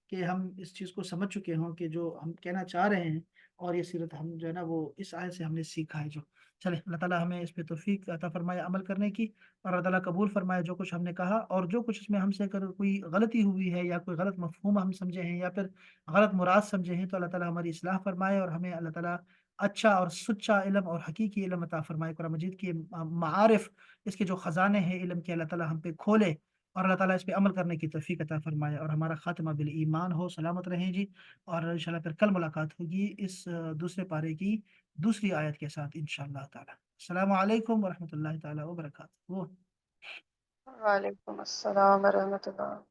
S1: کہ ہم اس چیز کو سمجھ چکے ہوں کہ جو ہم کہنا چاہ رہے ہیں، اور یہ سیرت ہم جو ہے نا وہ اس آیت سے ہم نے سیکھا ہے جو، چلے اللہ تعالیٰ ہمیں اس پہ توفیق عطا فرمائے عمل کرنے کی، اور اللہ تعالیٰ قبول فرمائے جو کچھ ہم نے کہا، اور جو کچھ اس میں ہم سے اگر کوئی غلطی ہوئی ہے یا کوئی غلط مفہوم ہم سمجھے ہیں یا پھر غلط مراد سمجھے ہیں، تو اللہ تعالیٰ ہماری اصلاح فرمائے، اور ہمیں اللہ تعالیٰ اچھا اور سچا علم اور حقیقی علم عطا فرمائے، قرآن مجید کے معارف، اس کے جو خزانے ہیں علم کے، اللہ تعالیٰ ہم پہ کھولے، اور اللہ تعالیٰ اس پہ عمل کرنے کی توفیق عطا فرمائے، اور ہمارا خاتمہ بالایمان ہو، سلامت رہیں جی، اور انشاءاللہ پھر کل ملاقات ہوگی اس دوسرے پارے کی دوسری آیت کے ساتھ انشاءاللہ تعالیٰ۔ السلام علیکم ورحمۃ اللہ تعالیٰ وبرکاتہ۔
S3: وعلیکم السلام ورحمۃ اللہ۔